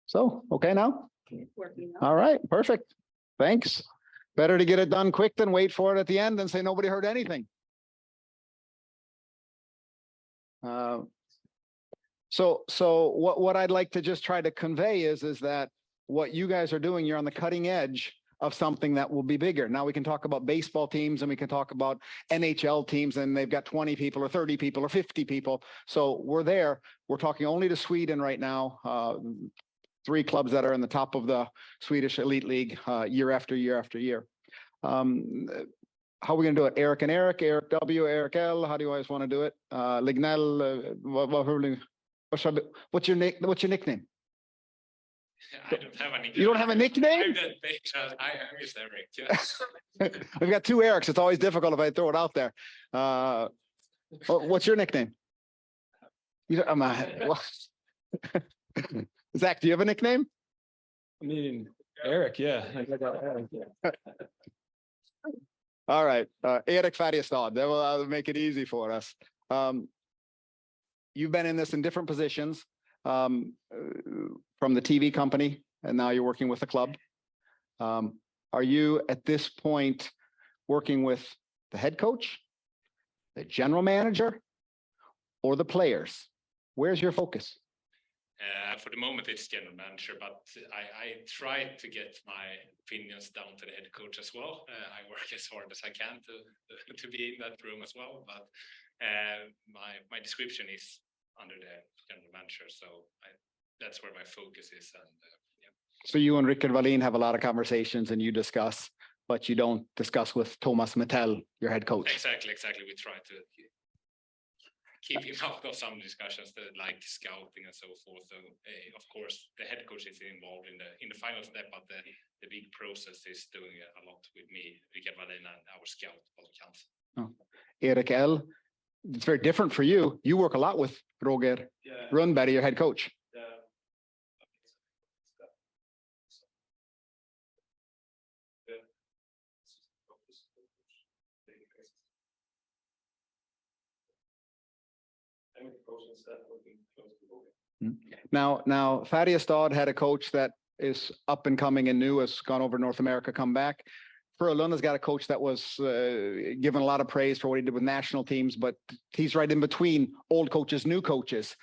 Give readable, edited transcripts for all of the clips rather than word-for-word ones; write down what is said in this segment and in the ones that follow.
So, okay now? Working out. All right, perfect. Thanks. Better to get it done quick than wait for it at the end and say nobody heard anything. So what I'd like to just try to convey is that what you guys are doing, you're on the cutting edge of something that will be bigger. Now we can talk about baseball teams and we can talk about NHL teams and they've got 20 people or 30 people or 50 people. So we're there. We're talking only to Sweden right now. 3 clubs that are in the top of the Swedish Elite League year after year after year. How are we going to do it? Eric and Eric, Eric W, Eric L. How do you guys want to do it? Lignell, what's your nickname? I don't have a nickname. You don't have a nickname? I'm just Eric. Yeah. We've got 2 Erics. It's always difficult if I throw it out there. What's your nickname? You don't, Zack, do you have a nickname? I mean, Erik, yeah. All right. Erik Färjestad. That will make it easy for us. You've been in this in different positions from the TV company, and now you're working with the club. Are you at this point working with the head coach, the general manager, or the players? Where's your focus? For the moment, it's general manager, but I try to get my opinions down to the head coach as well. I work as hard as I can to be in that room as well. But my description is under the general manager, so that's where my focus is. And yeah. So you and Rickard Wallin have a lot of conversations, and you discuss, but you don't discuss with Thomas Mattel, your head coach. Exactly. We try to keep him out of some discussions that like scouting and so forth. So of course the head coach is involved in the final step, but the big process is doing a lot with me, Rickard Wallin, and our scout. Oh. Erik L, it's very different for you. You work a lot with Roger Rönnberg, your head coach. Now Färjestad had a coach that is up and coming and new, has gone over North America, come back. Frölunda's got a coach that was given a lot of praise for what he did with national teams, but he's right in between old coaches, new coaches.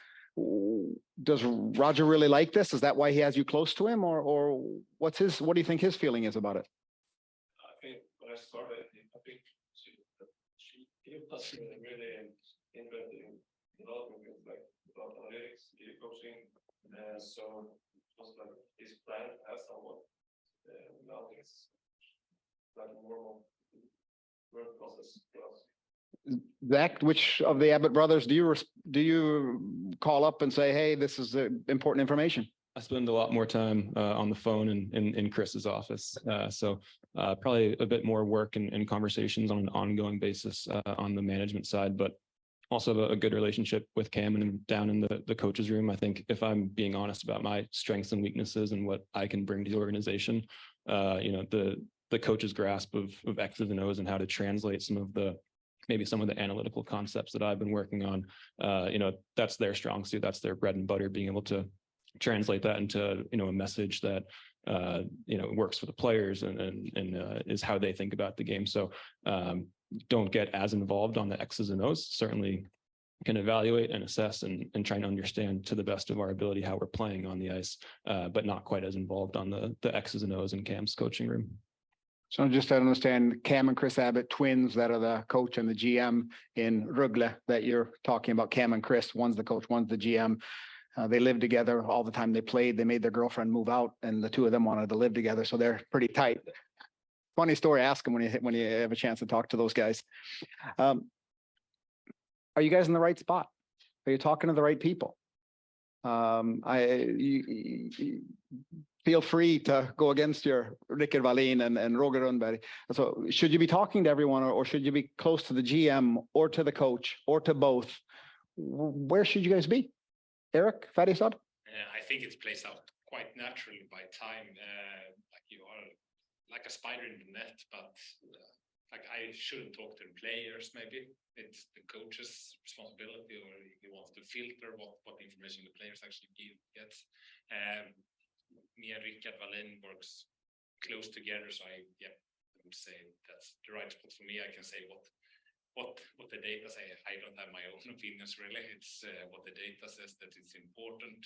Does Roger really like this? Is that why he has you close to him, or what do you think his feeling is about it? I think when I started, I think he was really interested in developing things like about analytics, video coaching, so it was like his plan has someone. Now it's like a normal work process for us. Zack, which of the Abbott brothers do you call up and say, hey, this is important information? I spend a lot more time on the phone in Chris's office. So probably a bit more work and conversations on an ongoing basis on the management side, but also have a good relationship with Cam and down in the coach's room. I think if I'm being honest about my strengths and weaknesses and what I can bring to the organization, the coach's grasp of X's and O's and how to translate some of the analytical concepts that I've been working on, that's their strong suit. That's their bread and butter, being able to translate that into, a message that, works for the players and is how they think about the game. So don't get as involved on the X's and O's. Certainly can evaluate and assess and try and understand to the best of our ability how we're playing on the ice, but not quite as involved on the X's and O's in Cam's coaching room. So just to understand, Cam and Chris Abbott, twins that are the coach and the GM in Rögle that you're talking about. Cam and Chris, one's the coach, one's the GM. They lived together all the time they played. They made their girlfriend move out, and the two of them wanted to live together, so they're pretty tight. Funny story. Ask them when you have a chance to talk to those guys. Are you guys in the right spot? Are you talking to the right people? Feel free to go against your Rickard Wallin and Roger Rönnberg. So should you be talking to everyone, or should you be close to the GM or to the coach or to both? Where should you guys be? Erik Färjestad? I think it plays out quite naturally by time. Like you are like a spider in the net, but like I shouldn't talk to the players. Maybe it's the coach's responsibility, or he wants to filter what information the players actually gets. Me and Rickard Wallin works close together, so I would say that's the right spot for me. I can say what the data say. I don't have my own opinions really. It's what the data says that it's important.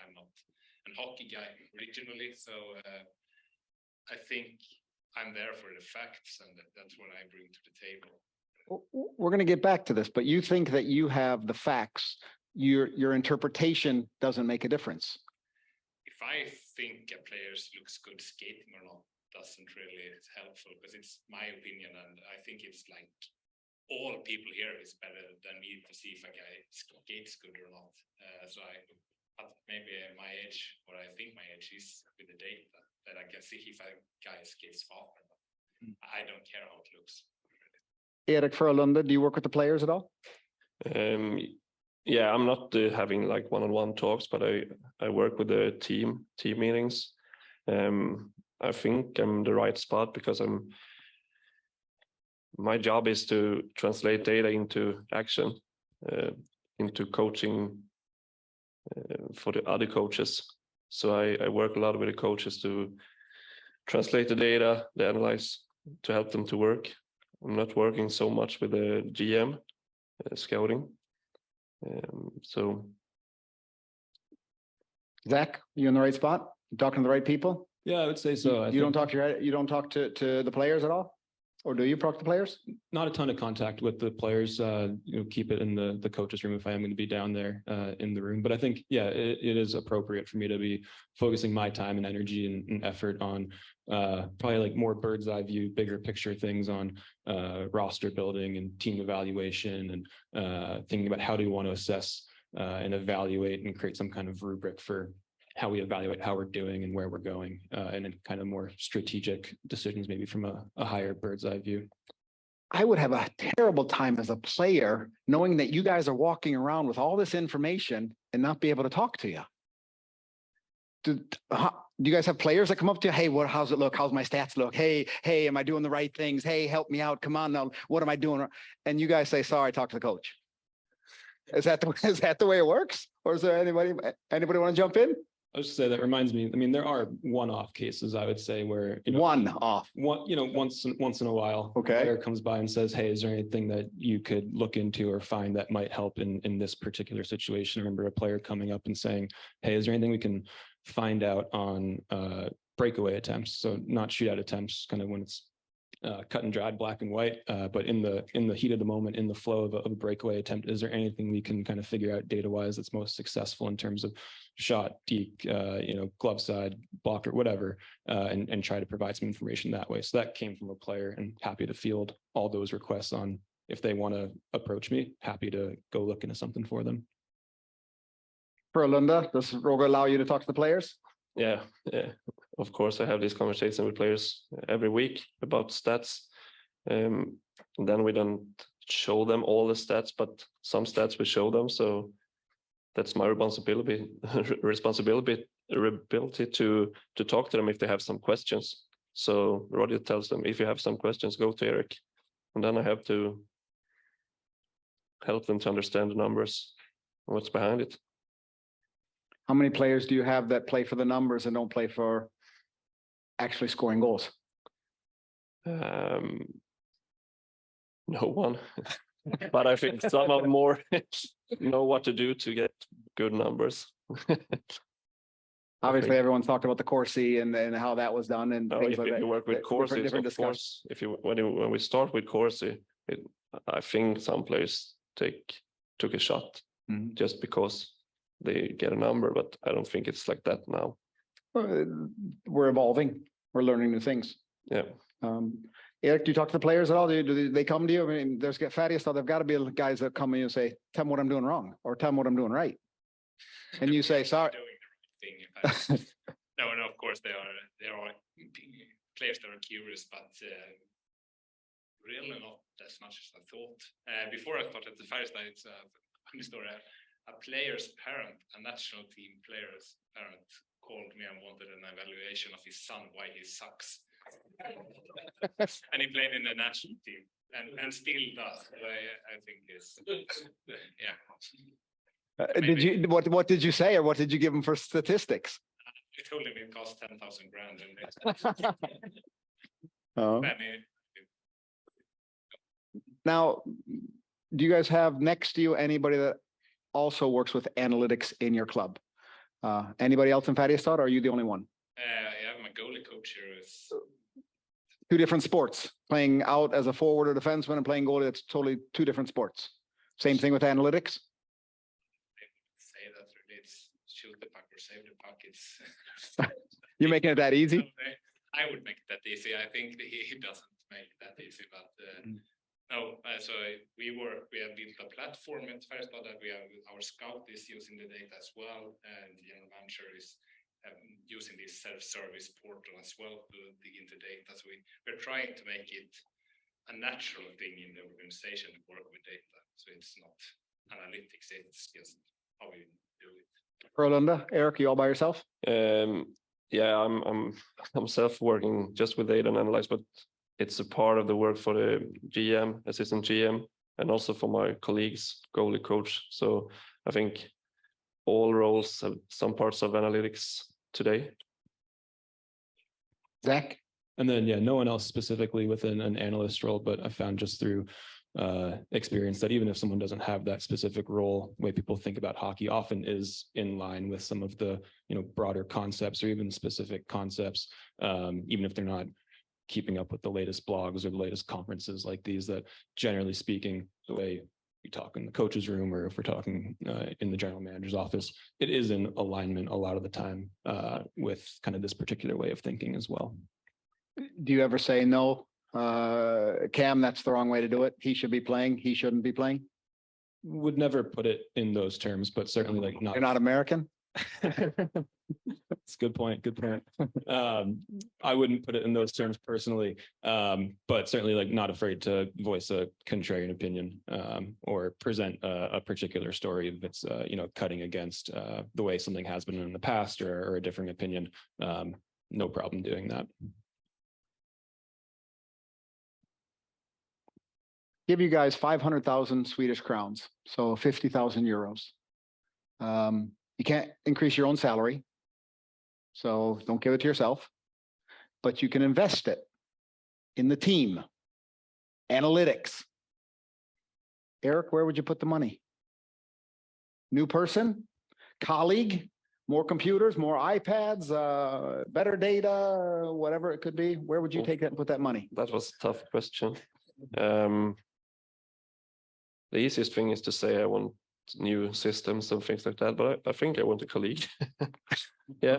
I'm not a hockey guy originally, so I think I'm there for the facts, and that's what I bring to the table. We're going to get back to this, but you think that you have the facts. Your interpretation doesn't make a difference. If I think a player looks good skating or not, doesn't really helpful, because it's my opinion, and I think it's like all people here is better than me to see if a guy skates good or not. But maybe my age, or I think my age is with the data that I can see if a guy skates faster. I don't care how it looks. Erik Frölunda, do you work with the players at all? Yeah, I'm not having like one-on-one talks, but I work with the team meetings. I think I'm the right spot because my job is to translate data into action, into coaching for the other coaches. So I work a lot with the coaches to translate the data, the analyze, to help them to work. I'm not working so much with the GM scouting. So, Zack, you in the right spot? You talking to the right people? Yeah, I would say so. You don't talk to the players at all, or do you talk to players? Not a ton of contact with the players. Keep it in the coach's room if I am going to be down there in the room. But I think, it is appropriate for me to be focusing my time and energy and effort on probably like more bird's eye view, bigger picture things on roster building and team evaluation, and thinking about how do you want to assess and evaluate and create some kind of rubric for how we evaluate how we're doing and where we're going, and then kind of more strategic decisions, maybe from a higher bird's eye view. I would have a terrible time as a player knowing that you guys are walking around with all this information and not be able to talk to you. Do you guys have players that come up to you? Hey, how's it look? How's my stats look? Hey, am I doing the right things? Hey, help me out. Come on now. What am I doing? And you guys say, sorry, talk to the coach. Is that the way it works? Or is there anybody want to jump in? I was just say that reminds me. I mean, there are one-off cases, I would say, where one-off. Once in a while, okay, a player comes by and says, "Hey, is there anything that you could look into or find that might help in this particular situation?" I remember a player coming up and saying, "Hey, is there anything we can find out on breakaway attempts?" So not shootout attempts, kind of when it's cut and dried, black and white, but in the heat of the moment, in the flow of a breakaway attempt, is there anything we can kind of figure out data-wise that's most successful in terms of shot, deke, glove side, blocker, whatever, and try to provide some information that way. So that came from a player, and happy to field all those requests on if they want to approach me, happy to go look into something for them. Frölunda, does Rögle allow you to talk to the players? Yeah. Of course, I have this conversation with players every week about stats. And then we don't show them all the stats, but some stats we show them. So that's my responsibility to talk to them if they have some questions. So Roger tells them, if you have some questions, go to Erik. And then I have to help them to understand the numbers and what's behind it. How many players do you have that play for the numbers and don't play for actually scoring goals? No one, but I think some of them more know what to do to get good numbers. Obviously, everyone's talked about the Corsi and how that was done and things like that. If you work with Corsi, of course, when we start with Corsi, I think some players took a shot just because they get a number, but I don't think it's like that now. We're evolving. We're learning new things. Yeah. Erik, do you talk to the players at all? Do they come to you? I mean, there's Färjestad. There've got to be guys that come to you and say, "Tell me what I'm doing wrong," or "Tell me what I'm doing right," and you say, "Sorry." No, of course there are players that are curious, but really not as much as I thought. Before I started the Färjestad, it's a funny story. A player's parent, a national team player's parent, called me and wanted an evaluation of his son, why he sucks. And he played in the national team and still does. I think is yeah. Did you what did you say, or what did you give him for statistics? I told him it cost 10,000 grand. And Oh. Benny, Now, do you guys have next to you anybody that also works with analytics in your club? Anybody else in Färjestad, or are you the only one? I have my goalie coach here. Is Two different sports, playing out as a forward or defenseman and playing goalie. It's totally two different sports. Same thing with analytics. say that really it's shoot the puck or save the puck. It's You're making it that easy? I would make it that easy. I think that he doesn't make it that easy, but no. So we have built a platform in Färjestad that we have. Our scout is using the data as well, and the general manager is using this self-service portal as well to dig into data. So we're trying to make it a natural thing in the organization to work with data. So it's not analytics, it's just how we do it. Frölunda, Erik, you all by yourself? Yeah, I'm self-working just with data and analyze, but it's a part of the work for the GM, assistant GM, and also for my colleagues, goalie coach. So I think all roles have some parts of analytics today. Zack? And then, yeah, no one else specifically within an analyst role, but I found just through experience that even if someone doesn't have that specific role, the way people think about hockey often is in line with some of the, broader concepts or even specific concepts, even if they're not keeping up with the latest blogs or the latest conferences like these, that generally speaking, the way we talk in the coach's room, or if we're talking in the general manager's office, it is in alignment a lot of the time with kind of this particular way of thinking as well. Do you ever say, no, Cam, that's the wrong way to do it? He should be playing, he shouldn't be playing? Would never put it in those terms, but certainly like not. You're not American? That's a good point. Good point. I wouldn't put it in those terms personally, but certainly like not afraid to voice a contrarian opinion or present a particular story if it's cutting against the way something has been in the past or a differing opinion. No problem doing that. Give you guys 500,000 Swedish crowns, so 50,000 euros. You can't increase your own salary, so don't give it to yourself, but you can invest it in the team, analytics. Erik, where would you put the money? New person, colleague, more computers, more iPads, better data, whatever it could be. Where would you take that and put that money? That was a tough question. The easiest thing is to say I want new systems and things like that, but I think I want a colleague. Yeah,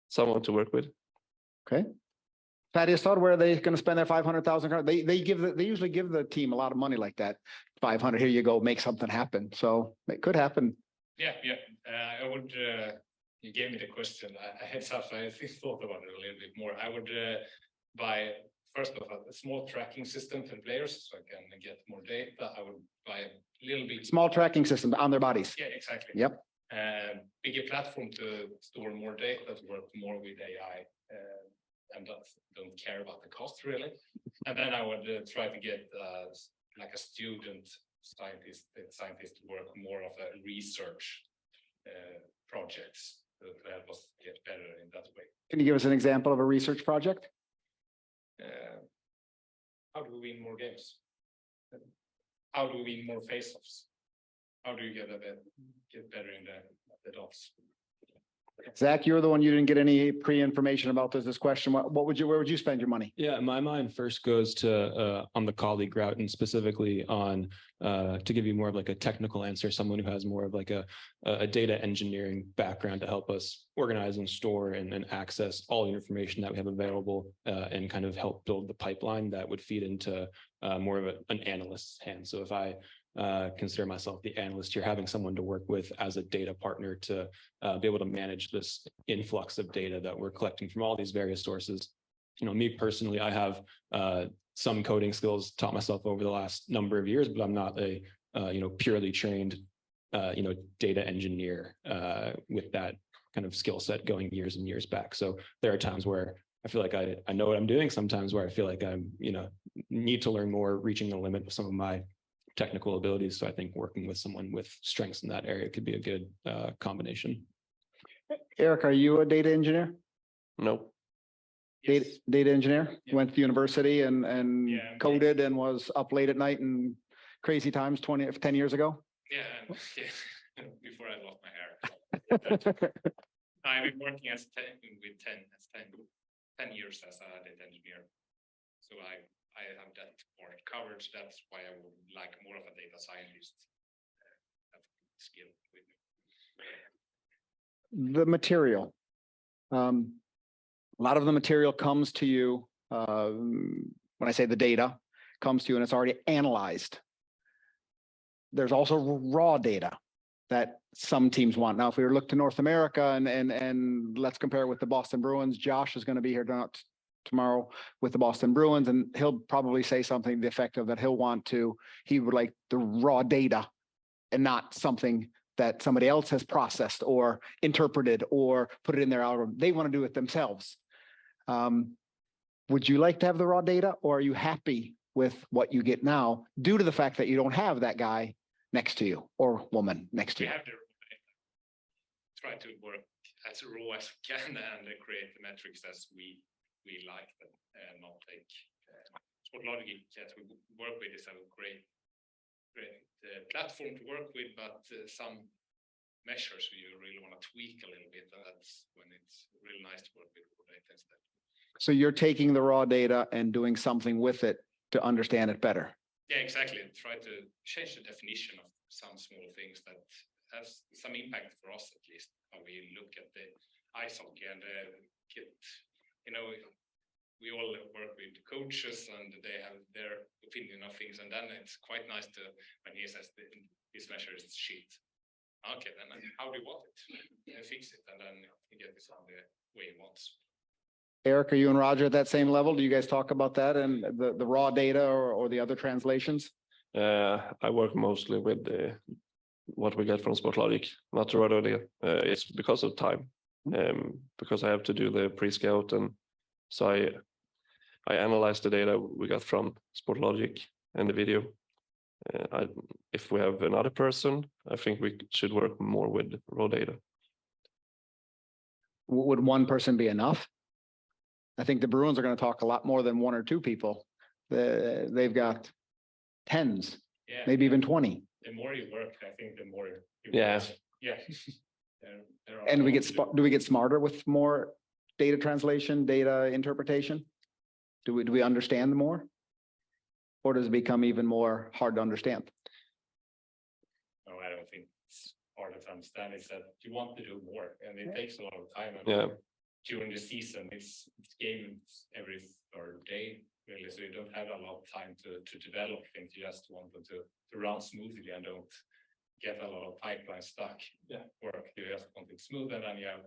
someone to work with. Okay. Färjestad, where are they going to spend their 500,000? They usually give the team a lot of money like that. 500, here you go, make something happen. So it could happen. Yeah. I would. You gave me the question. I had thought about it a little bit more. I would buy. First of all, a small tracking system for players, so I can get more data. I would buy a little bit Small tracking system on their bodies. Yeah, exactly. Yep. Bigger platform to store more data, to work more with AI, and don't care about the cost really. And then I would try to get like a student scientist to work more of a research projects to help us get better in that way. Can you give us an example of a research project? How do we win more games? How do we win more face-offs? How do you get better in the dots? Zack, you're the one, you didn't get any pre-information about this question. Where would you spend your money? Yeah, my mind first goes to on the colleague route, and specifically on to give you more of like a technical answer, someone who has more of like a data engineering background to help us organize and store and access all the information that we have available and kind of help build the pipeline that would feed into more of an analyst's hand. So if I consider myself the analyst here, having someone to work with as a data partner to be able to manage this influx of data that we're collecting from all these various sources. Me personally, I have some coding skills taught myself over the last number of years, but I'm not a purely trained data engineer with that kind of skill set going years and years back. So there are times where I feel like I know what I'm doing sometimes where I feel like I'm, need to learn more, reaching the limit with some of my technical abilities. So I think working with someone with strengths in that area could be a good combination. Eric, are you a data engineer? No. Data engineer? Yeah. Went to university and Yeah. coded and was up late at night and crazy times 10 years ago? Yeah, before I lost my hair. I've been working as 10 years as a data engineer. So I have that part covered. That's why I would like more of a data scientist skill with me. The material. A lot of the material comes to you, when I say the data, comes to you and it's already analyzed. There's also raw data that some teams want. Now, if we were to look to North America and let's compare it with the Boston Bruins, Josh is going to be here tomorrow with the Boston Bruins, and he'll probably say something to the effect of that he would like the raw data and not something that somebody else has processed or interpreted or put it in their algorithm. They want to do it themselves. Would you like to have the raw data, or are you happy with what you get now due to the fact that you don't have that guy next to you or woman next to you? We have the raw data. Try to work as raw as we can and create the metrics as we like them, and not take Sportlogic that we work with is a great platform to work with, but some measures you really want to tweak a little bit, and that's when it's really nice to work with raw data instead. So you're taking the raw data and doing something with it to understand it better. Yeah, exactly. Try to change the definition of some small things that has some impact for us, at least, how we look at the ice hockey and get, we all work with coaches and they have their opinion of things. And then it's quite nice when he says this measure is shit. Okay, then how do you want it? And fix it, and then you get this on the way he wants. Eric, are you and Roger at that same level? Do you guys talk about that and the raw data or the other translations? I work mostly with what we get from Sportlogic, not the raw data. It's because of time, because I have to do the pre-scout, and so I analyze the data we got from Sportlogic and the video. If we have another person, I think we should work more with raw data. Would one person be enough? I think the Bruins are going to talk a lot more than one or two people. They've got tens, maybe even 20. The more you work, I think the more you work. Yeah. And do we get smarter with more data translation, data interpretation? Do we understand more? Or does it become even more hard to understand? No, I don't think it's hard to understand. It's that you want to do more, and it takes a lot of time. And during the season, it's games every third day, really. So you don't have a lot of time to develop things. You just want them to run smoothly and don't get a lot of pipeline stuck. Work. You just want it smooth, and then you have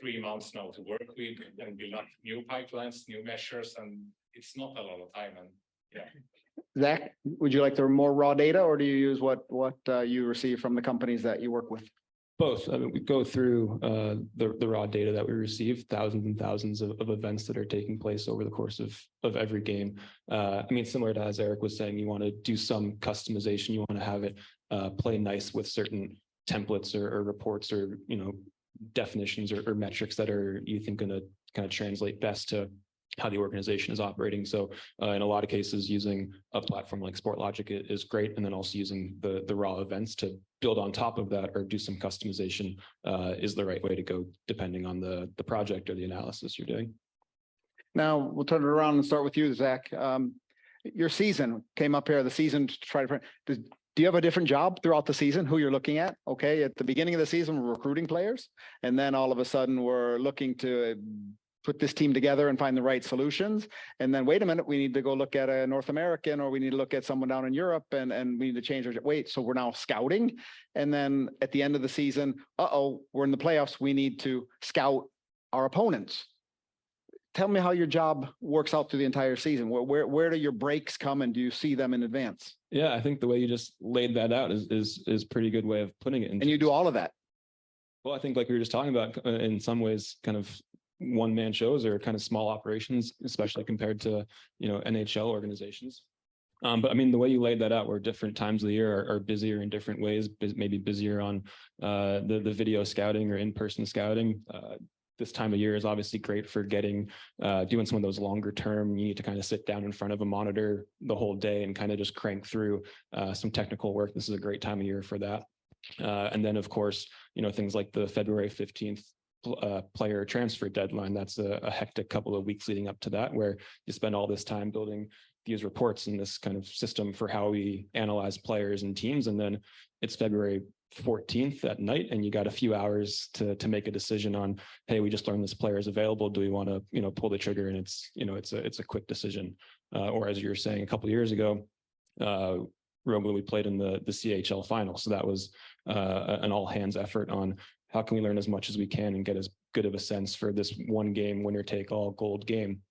3 months now to work with and build up new pipelines, new measures, and it's not a lot of time. And Zack, would you like the more raw data, or do you use what you receive from the companies that you work with? Both. I mean, we go through the raw data that we receive, thousands and thousands of events that are taking place over the course of every game. I mean, similar to as Eric was saying, you want to do some customization. You want to have it play nice with certain templates or reports or definitions or metrics that are you think going to kind of translate best to how the organization is operating. So in a lot of cases, using a platform like Sportlogic is great. And then also using the raw events to build on top of that or do some customization is the right way to go, depending on the project or the analysis you're doing. Now we'll turn it around and start with you, Zack. Your season came up here, the season to try to, do you have a different job throughout the season, who you're looking at? Okay, at the beginning of the season, we're recruiting players. And then all of a sudden we're looking to put this team together and find the right solutions. And then, wait a minute, we need to go look at a North American, or we need to look at someone down in Europe, and we need to change our, wait, so we're now scouting. And then at the end of the season, we're in the playoffs. We need to scout our opponents. Tell me how your job works out through the entire season. Where do your breaks come, and do you see them in advance? Yeah, I think the way you just laid that out is pretty good way of putting it. And you do all of that. Well, I think like we were just talking about, in some ways, kind of one-man shows or kind of small operations, especially compared to, NHL organizations. But I mean, the way you laid that out, where different times of the year are busier in different ways, maybe busier on the video scouting or in-person scouting. This time of year is obviously great for doing some of those longer term. You need to kind of sit down in front of a monitor the whole day and kind of just crank through some technical work. This is a great time of year for that. And then, of course, things like the February 15th player transfer deadline. That's a hectic couple of weeks leading up to that, where you spend all this time building these reports and this kind of system for how we analyze players and teams. And then it's February 14th at night, and you got a few hours to make a decision on, hey, we just learned this player is available. Do we want to, pull the trigger? And it's a quick decision. Or as you were saying a couple of years ago, Rögle, we played in the CHL final. So that was an all hands effort on how can we learn as much as we can and get as good of a sense for this one game, winner take all gold game.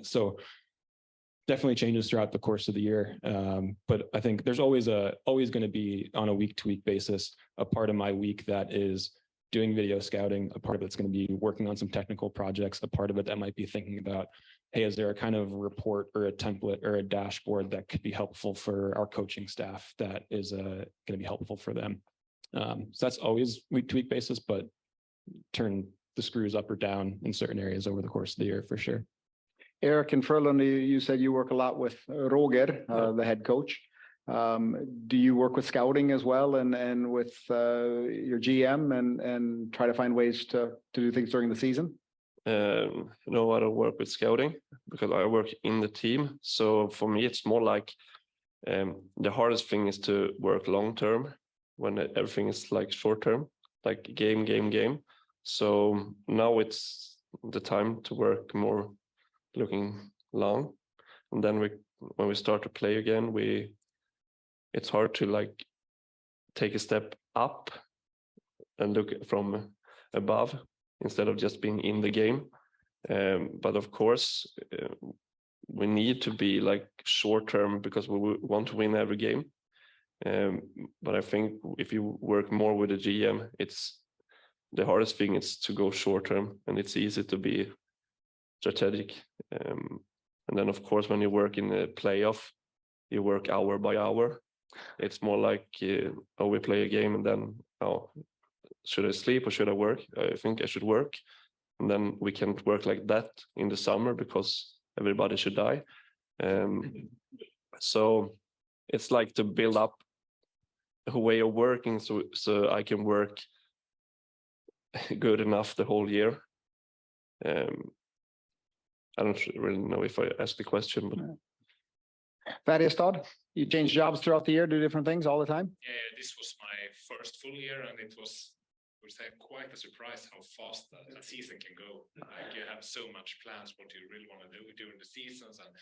So definitely changes throughout the course of the year. But I think there's always going to be, on a week-to-week basis, a part of my week that is doing video scouting. A part of it's going to be working on some technical projects. A part of it that might be thinking about, hey, is there a kind of report or a template or a dashboard that could be helpful for our coaching staff that is going to be helpful for them? So that's always week-to-week basis, but turn the screws up or down in certain areas over the course of the year for sure. Erik and Frölunda, you said you work a lot with Roger, the head coach. Do you work with scouting as well and with your GM and try to find ways to do things during the season? No, I don't work with scouting because I work in the team. So for me, it's more like the hardest thing is to work long term when everything is like short term, like game. So now it's the time to work more looking long, and then when we start to play again, it's hard to like take a step up and look from above instead of just being in the game. But of course, we need to be like short term because we want to win every game. But I think if you work more with a GM, it's the hardest thing is to go short term, and it's easy to be strategic. And then of course, when you work in a playoff, you work hour by hour. It's more like, we play a game and then, should I sleep or should I work? I think I should work. And then we can't work like that in the summer because everybody should die. So it's like to build up a way of working so I can work good enough the whole year. I don't really know if I asked the question, but Färjestad, you change jobs throughout the year, do different things all the time? Yeah, this was my first full year, and it was, I would say, quite a surprise how fast a season can go. Like you have so much plans what you really want to do during the seasons, and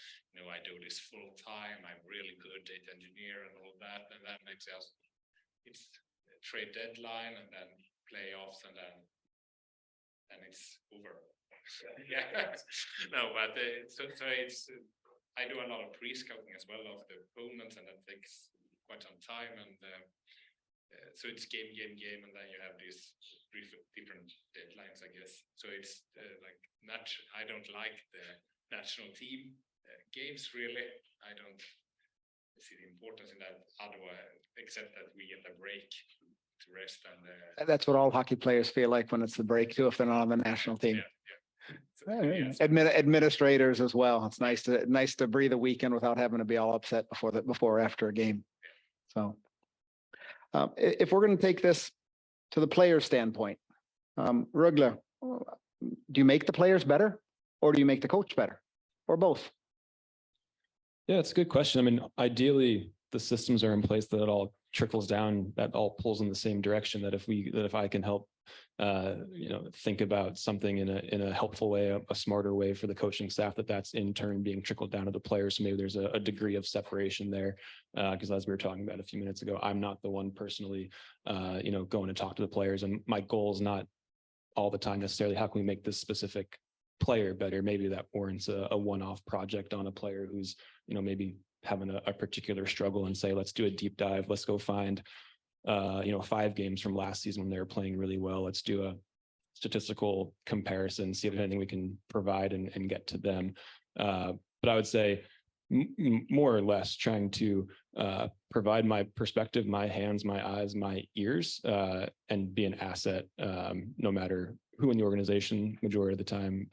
I do this full time. I'm really good data engineer and all that, and then it's trade deadline, and then playoffs, and then it's over. Yeah, no, but so it's I do a lot of pre-scouting as well of the opponents, and that takes quite some time, and so it's game, and then you have these different deadlines, I guess. So it's I don't like the national team games really. I don't see the importance in that otherwise, except that we get a break to rest, and That's what all hockey players feel like when it's the break too, if they're not on the national team. Yeah. So, Administrators as well. It's nice to breathe a weekend without having to be all upset before or after a game. So if we're going to take this to the player standpoint, Rögle, do you make the players better or do you make the coach better or both? Yeah, it's a good question. I mean, ideally the systems are in place that it all trickles down, that all pulls in the same direction, that if I can help think about something in a helpful way, a smarter way for the coaching staff, that's in turn being trickled down to the players. So maybe there's a degree of separation there, because as we were talking about a few minutes ago, I'm not the one personally, going to talk to the players, and my goal is not all the time necessarily how can we make this specific player better. Maybe that warrants a one-off project on a player who's maybe having a particular struggle, and say, let's do a deep dive. Let's go find 5 games from last season when they were playing really well. Let's do statistical comparison, see if there's anything we can provide and get to them. But I would say more or less trying to provide my perspective, my hands, my eyes, my ears, and be an asset, no matter who in the organization, majority of the time,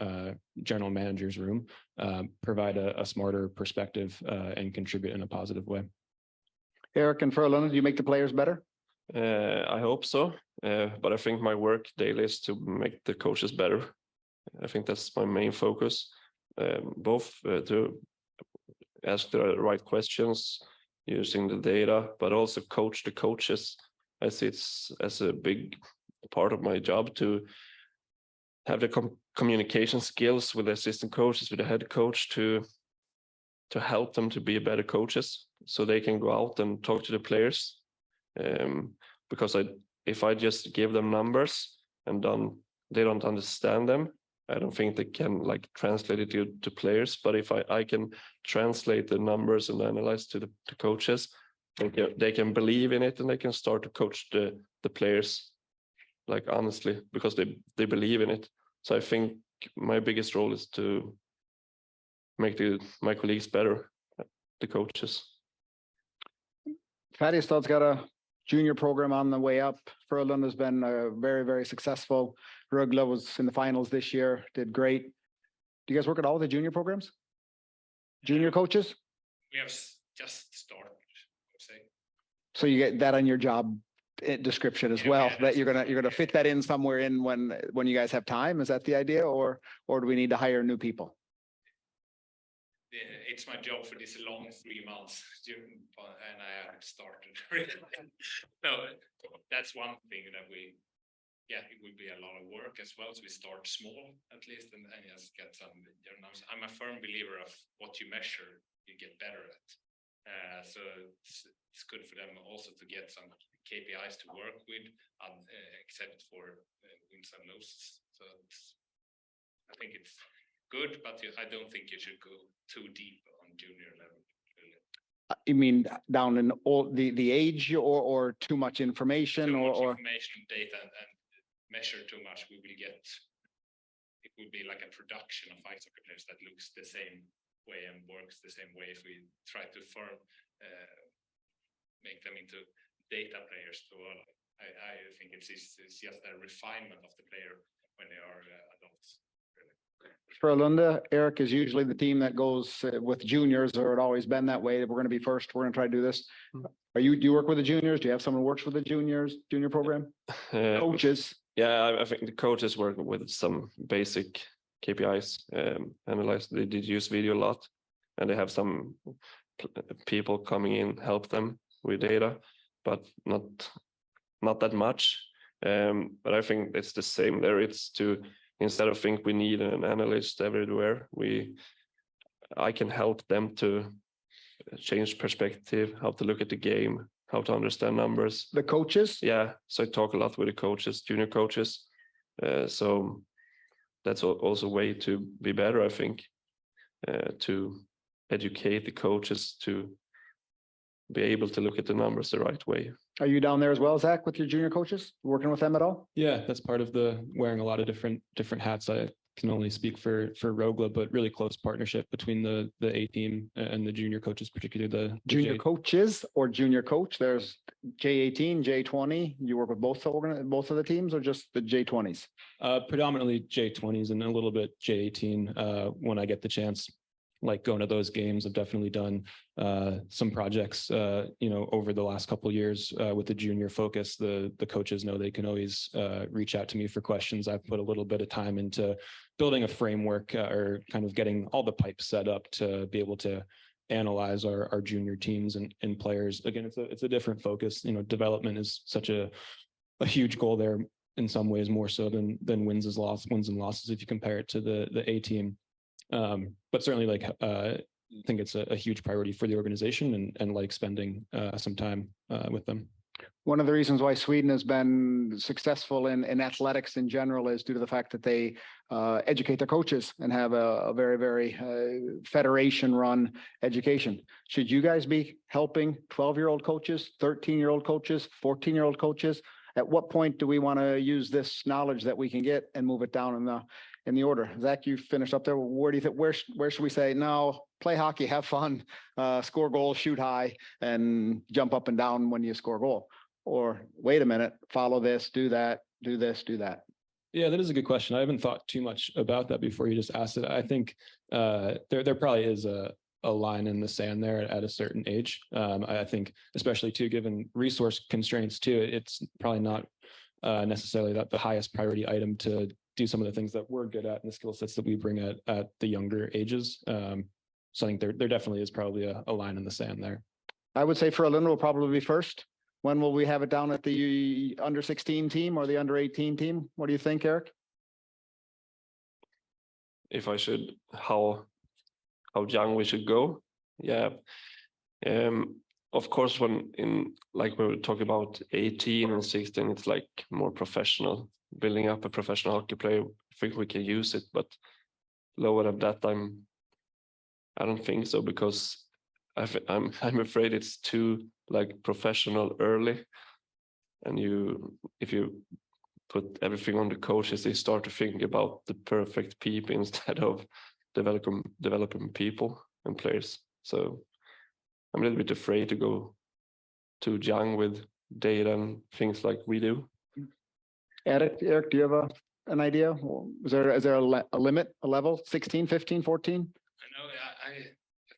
general manager's room, provide a smarter perspective and contribute in a positive way. Erik and Frölunda, do you make the players better? I hope so, but I think my work daily is to make the coaches better. I think that's my main focus, both to ask the right questions using the data, but also coach the coaches. I see it's as a big part of my job to have the communication skills with the assistant coaches, with the head coach to help them to be better coaches, so they can go out and talk to the players. Because if I just give them numbers and they don't understand them, I don't think they can like translate it to players. But if I can translate the numbers and analyze to the coaches, they can believe in it and they can start to coach the players, like honestly, because they believe in it. So I think my biggest role is to make my colleagues better, the coaches. Färjestad's got a junior program on the way up. Frölunda has been very, very successful. Rögle was in the finals this year, did great. Do you guys work at all the junior programs? Junior coaches? We have just started, I would say. So you get that on your job description as well, that you're gonna fit that in somewhere in when you guys have time. Is that the idea, or do we need to hire new people? It's my job for this long 3 months, and I haven't started. No, that's one thing that it will be a lot of work as well. So we start small at least, and just get some. I'm a firm believer of what you measure, you get better at. So it's good for them also to get some KPIs to work with, except for wins and losses. So I think it's good, but I don't think you should go too deep on junior level. Really. You mean down in all the age, or too much information, or information, data, and measure too much? It will be like a production of ice hockey players that looks the same way and works the same way. If we try to make them into data players too early, I think it's just a refinement of the player when they are adults. Frölunda, Erik, is usually the team that goes with juniors, or it always been that way. We're going to be first. We're going to try to do this. Do you work with the juniors? Do you have someone who works with the junior program? Coaches? Yeah, I think the coaches work with some basic KPIs, analyze. They did use video a lot, and they have some people coming in, help them with data, but not that much. But I think it's the same there. It's instead of think we need an analyst everywhere, I can help them to change perspective, how to look at the game, how to understand numbers. The coaches? Yeah, so I talk a lot with the coaches, junior coaches. So that's also a way to be better, I think, to educate the coaches to be able to look at the numbers the right way. Are you down there as well, Zack, with your junior coaches, working with them at all? Yeah, that's part of the wearing a lot of different hats. I can only speak for Rögle, but really close partnership between the A team and the junior coaches, particularly the junior coaches or junior coach. There's J18, J20. You work with both of the teams, or just the J20s? Predominantly J20s and a little bit J18 when I get the chance. Like going to those games, I've definitely done some projects, over the last couple of years with the junior focus. The coaches know they can always reach out to me for questions. I've put a little bit of time into building a framework or kind of getting all the pipes set up to be able to analyze our junior teams and players. Again, it's a different focus. Development is such a huge goal there in some ways, more so than wins and losses if you compare it to the A team. But certainly I think it's a huge priority for the organization and like spending some time with them. One of the reasons why Sweden has been successful in athletics in general is due to the fact that they educate their coaches and have a very, very federation-run education. Should you guys be helping 12-year-old coaches, 13-year-old coaches, 14-year-old coaches At what point do we want to use this knowledge that we can get and move it down in the order? Zach, you finished up there. Where do you think, where should we say, no, play hockey, have fun, score goals, shoot high, and jump up and down when you score a goal? Or wait a minute, follow this, do that, do this, do that. Yeah, that is a good question. I haven't thought too much about that before you just asked it. I think there probably is a line in the sand there at a certain age. I think, especially too, given resource constraints too, it's probably not necessarily the highest priority item to do some of the things that we're good at and the skill sets that we bring at the younger ages. So I think there definitely is probably a line in the sand there. I would say Frölunda will probably be first. When will we have it down at the under 16 team or the under 18 team? What do you think, Erik? If I should, how young we should go? Yeah. Of course, when we were talking about 18 and 16, it's like more professional, building up a professional hockey player. I think we can use it, but lower than that, I don't think so, because I'm afraid it's too like professional early, and if you put everything on the coaches, they start to think about the perfect people instead of developing people and players. So I'm a little bit afraid to go too young with data and things like we do. Erik, do you have an idea? Is there a limit, a level, 16, 15, 14? I know, I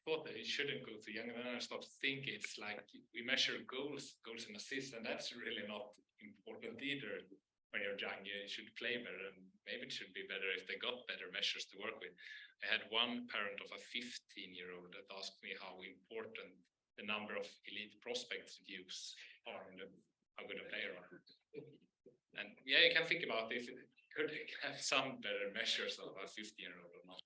thought that it shouldn't go too young, and then I started thinking it's like we measure goals and assists, and that's really not important either. When you're young, you should play better, and maybe it should be better if they got better measures to work with. I had one parent of a 15-year-old that asked me how important the number of elite prospects use are and how good a player are. And yeah, you can think about if it could have some better measures of a 15-year-old or not.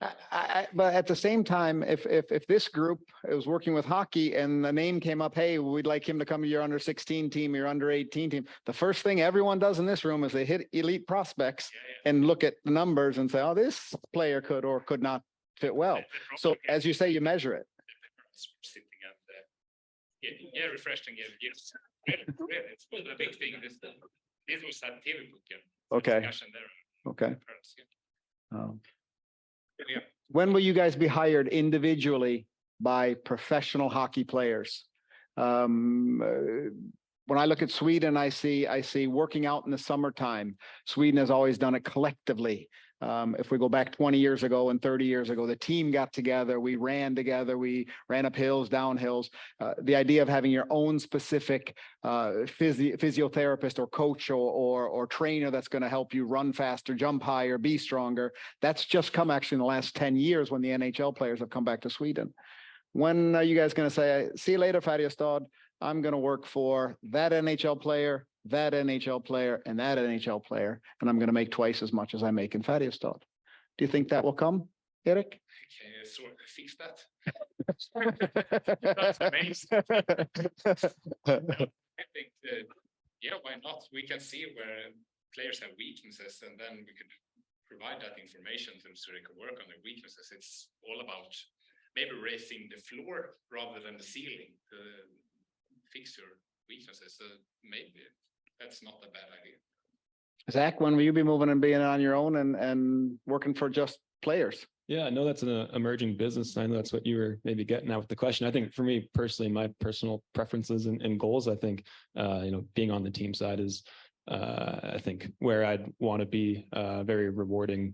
But at the same time, if this group is working with hockey and the name came up, hey, we'd like him to come to your under 16 team, your under 18 team, the first thing everyone does in this room is they hit elite prospects and look at the numbers and say, oh, this player could or could not fit well. So as you say, you measure it. Sitting and refreshing yes. Really, it's a big thing. This was that TV book. Okay. There. Okay. When will you guys be hired individually by professional hockey players? When I look at Sweden, I see working out in the summertime. Sweden has always done it collectively. If we go back 20 years ago and 30 years ago, the team got together, we ran together, we ran up hills, down hills. The idea of having your own specific physiotherapist or coach or trainer that's going to help you run faster, jump higher, be stronger, that's just come actually in the last 10 years when the NHL players have come back to Sweden. When are you guys going to say, see you later, Färjestad, I'm going to work for that NHL player, that NHL player, and that NHL player, and I'm going to make twice as much as I make in Färjestad? Do you think that will come, Erik? Can you sort of fix that? That's amazing. I think yeah, why not? We can see where players have weaknesses, and then we could provide that information to them so they can work on their weaknesses. It's all about maybe raising the floor rather than the ceiling to fix your weaknesses. So maybe that's not a bad idea. Zach, when will you be moving and being on your own and working for just players? Yeah, I know that's an emerging business. I know that's what you were maybe getting at with the question. I think for me personally, my personal preferences and goals, I think, being on the team side is, I think, where I'd want to be, very rewarding.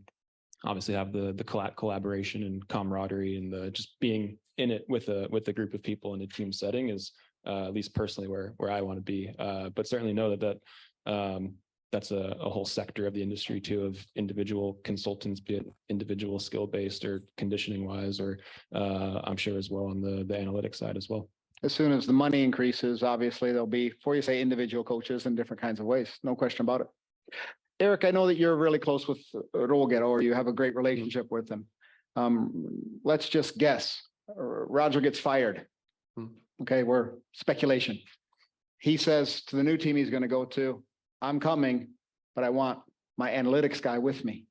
Obviously have the collaboration and camaraderie and the just being in it with a group of people in a team setting is at least personally where I want to be. But certainly know that that's a whole sector of the industry too, of individual consultants, be it individual skill based or conditioning wise, or I'm sure as well on the analytics side as well. As soon as the money increases, obviously there'll be, before you say individual coaches in different kinds of ways, no question about it. Erik, I know that you're really close with Rögle, or you have a great relationship with them. Let's just guess. Roger gets fired. Okay, we're speculation. He says to the new team he's going to go to, I'm coming, but I want my analytics guy with me.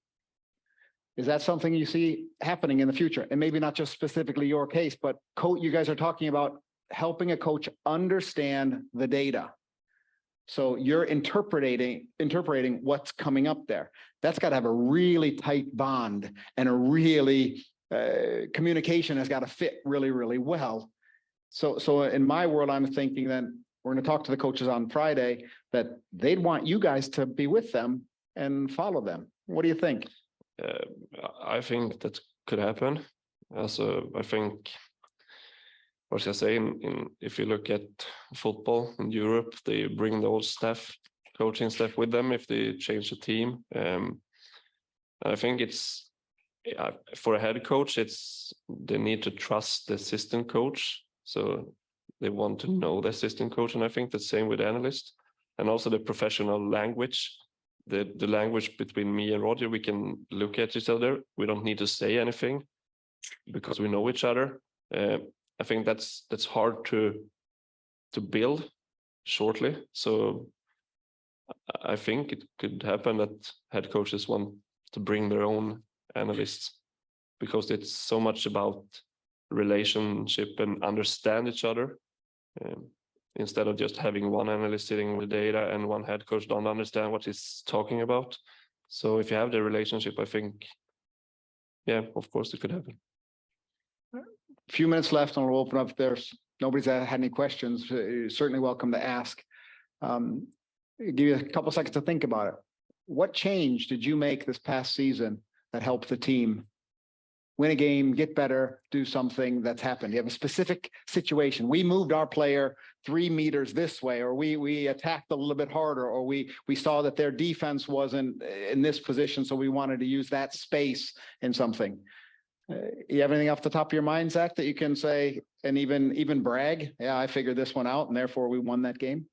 Is that something you see happening in the future? And maybe not just specifically your case, but you guys are talking about helping a coach understand the data. So you're interpreting what's coming up there. That's got to have a really tight bond and a really communication has got to fit really, really well. So in my world, I'm thinking that we're going to talk to the coaches on Friday that they'd want you guys to be with them and follow them. What do you think? I think that could happen. Also, I think, what should I say, if you look at football in Europe, they bring the old staff, coaching staff with them if they change the team. I think it's, for a head coach, they need to trust the assistant coach. So they want to know the assistant coach. And I think the same with analysts, and also the professional language, the language between me and Roger. We can look at each other. We don't need to say anything because we know each other. I think that's hard to build shortly. So I think it could happen that head coaches want to bring their own analysts because it's so much about relationship and understand each other, instead of just having one analyst sitting with data and one head coach don't understand what he's talking about. So if you have the relationship, I think, yeah, of course it could happen. A few minutes left and we'll open up. If there's nobody's had any questions, you're certainly welcome to ask. Give you a couple seconds to think about it. What change did you make this past season that helped the team win a game, get better, do something that's happened? You have a specific situation. We moved our player 3 meters this way, or we attacked a little bit harder, or we saw that their defense wasn't in this position, so we wanted to use that space in something. You have anything off the top of your mind, Zack, that you can say and even brag? Yeah, I figured this one out, and therefore we won that game.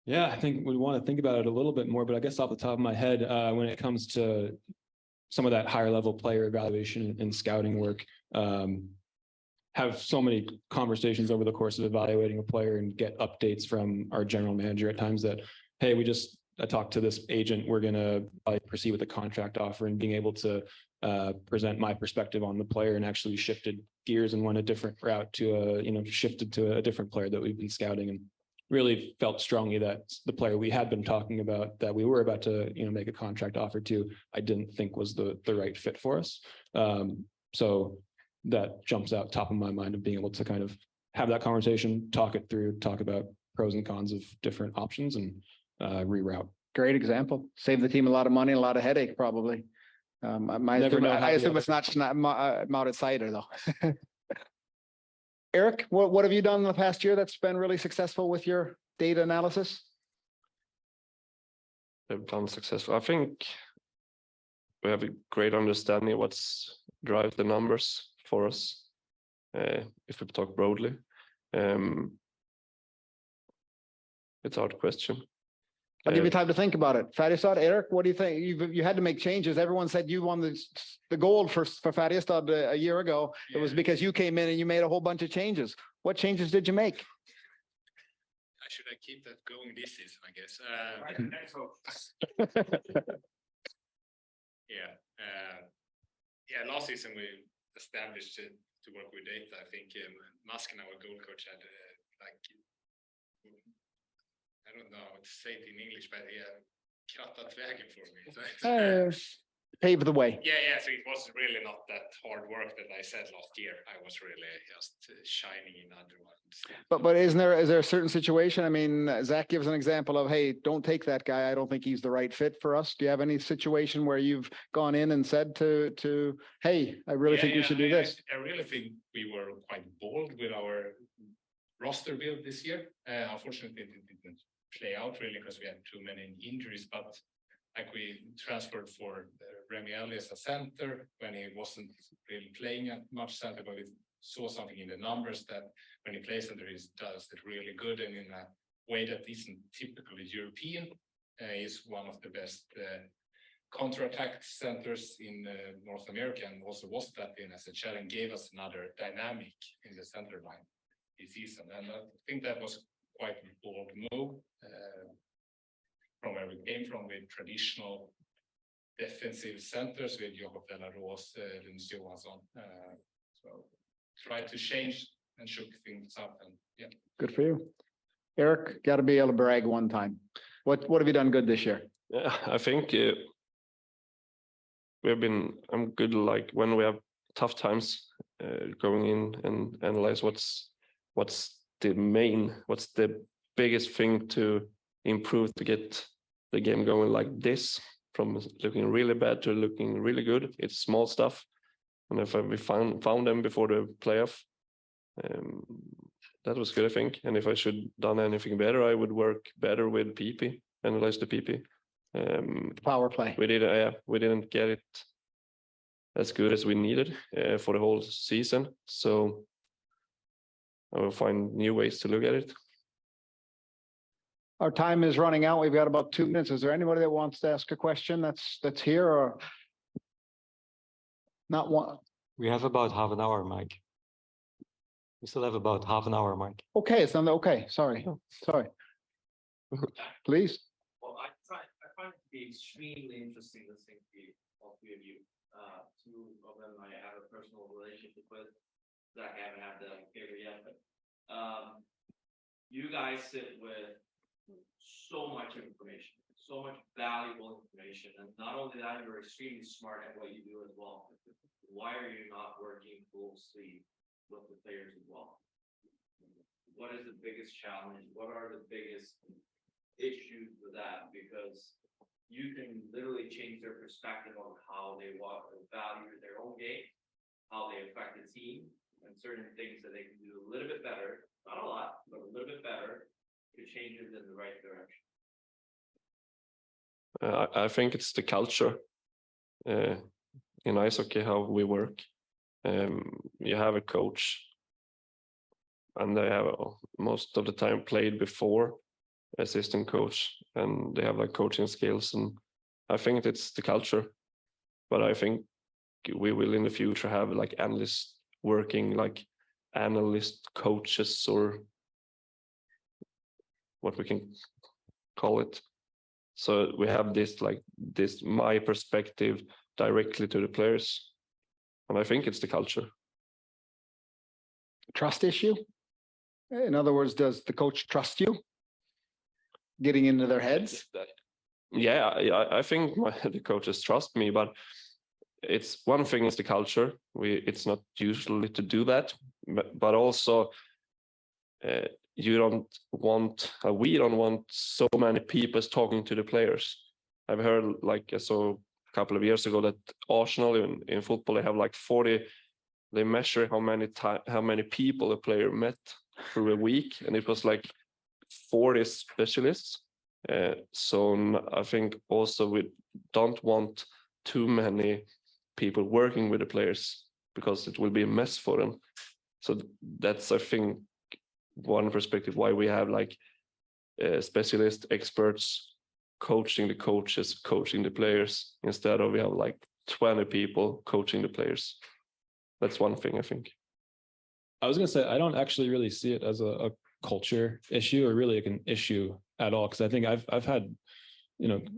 Yeah, I think we want to think about it a little bit more, but I guess off the top of my head, when it comes to some of that higher level player evaluation and scouting work, have so many conversations over the course of evaluating a player and get updates from our general manager at times that, hey, I talked to this agent, we're going to proceed with a contract offer, and being able to present my perspective on the player and actually shifted gears and went a different route to shifted to a different player that we've been scouting, and really felt strongly that the player we had been talking about that we were about to make a contract offer to, I didn't think was the right fit for us. So that jumps out top of my mind of being able to kind of have that conversation, talk it through, talk about pros and cons of different options, and reroute. Great example. Save the team a lot of money, a lot of headache, probably. I assume it's not Mount Cider though. Erik, what have you done in the past year that's been really successful with your data analysis? They've done successful. I think we have a great understanding of what's drives the numbers for us. If we talk broadly, it's a hard question. I'll give you time to think about it. Färjestad, Erik, what do you think? You had to make changes. Everyone said you won the gold for Färjestad a year ago. Yeah. It was because you came in and you made a whole bunch of changes. What changes did you make? Should I keep that going this season, I guess? Last season we established to work with data. I think Masken, our goal coach, had I don't know how to say it in English, but krattat vägen for me. Pave the way. Yeah. So it was really not that hard work that I said last year. I was really just shining in other ones. But is there a certain situation? I mean, Zack gives an example of, hey, don't take that guy. I don't think he's the right fit for us. Do you have any situation where you've gone in and said to hey, I really think we should do this? I really think we were quite bold with our roster build this year. Unfortunately, it didn't play out really because we had too many injuries, but like we transferred for Remy as a center when he wasn't really playing at much center, but we saw something in the numbers that when he plays center, he does it really good and in a way that isn't typically European. He's one of the best counter-attack centers in North America, and also was that in SHL and gave us another dynamic in the center line this season. And I think that was quite a bold move from where we came from with traditional defensive centers with Jakob Delaros, Linus Johansson. So try to change and shook things up, and yeah. Good for you. Eric, got to be able to brag one time. What have you done good this year? Yeah, I think I'm good, like when we have tough times, going in and analyze what's the biggest thing to improve to get the game going like this, from looking really bad to looking really good. It's small stuff. And if we found them before the playoff, that was good, I think. And if I should done anything better, I would work better with PP, analyze the PP. Power play. We didn't get it as good as we needed for the whole season. So I will find new ways to look at it. Our time is running out. We've got about 2 minutes. Is there anybody that wants to ask a question that's here or not one? We have about half an hour, Mike. We still have about half an hour, Mike. Okay, it's not okay. Sorry. Please. Well, I find it to be extremely interesting listening to all three of you. Two of them I have a personal relationship with. Zack, I haven't had the favor yet, but you guys sit with so much information, so much valuable information, and not only that, you're extremely smart at what you do as well. Why are you not working full sleeve with the players as well? What is the biggest challenge? What are the biggest issues with that? Because you can literally change their perspective on how they value their own game, how they affect the team, and certain things that they can do a little bit better, not a lot, but a little bit better to change it in the right direction. I think it's the culture in ice hockey, how we work. You have a coach, and they have most of the time played before assistant coach, and they have like coaching skills, and I think it's the culture. But I think we will in the future have like analysts working like analyst coaches, or what we can call it. So we have this my perspective directly to the players, and I think it's the culture. Trust issue. In other words, does the coach trust you? Getting into their heads? Yeah, I think the coaches trust me, but it's one thing is the culture. It's not usually to do that, but also we don't want so many people talking to the players. I've heard, like I saw a couple of years ago, that Arsenal in football, they have like 40. They measure how many people a player met through a week, and it was like 40 specialists. So I think also we don't want too many people working with the players, because it will be a mess for them. So that's, I think, one perspective why we have like specialist experts coaching the coaches, coaching the players, instead of we have like 20 people coaching the players. That's one thing, I think. I was going to say, I don't actually really see it as a culture issue, or really like an issue at all. Cause I think I've had,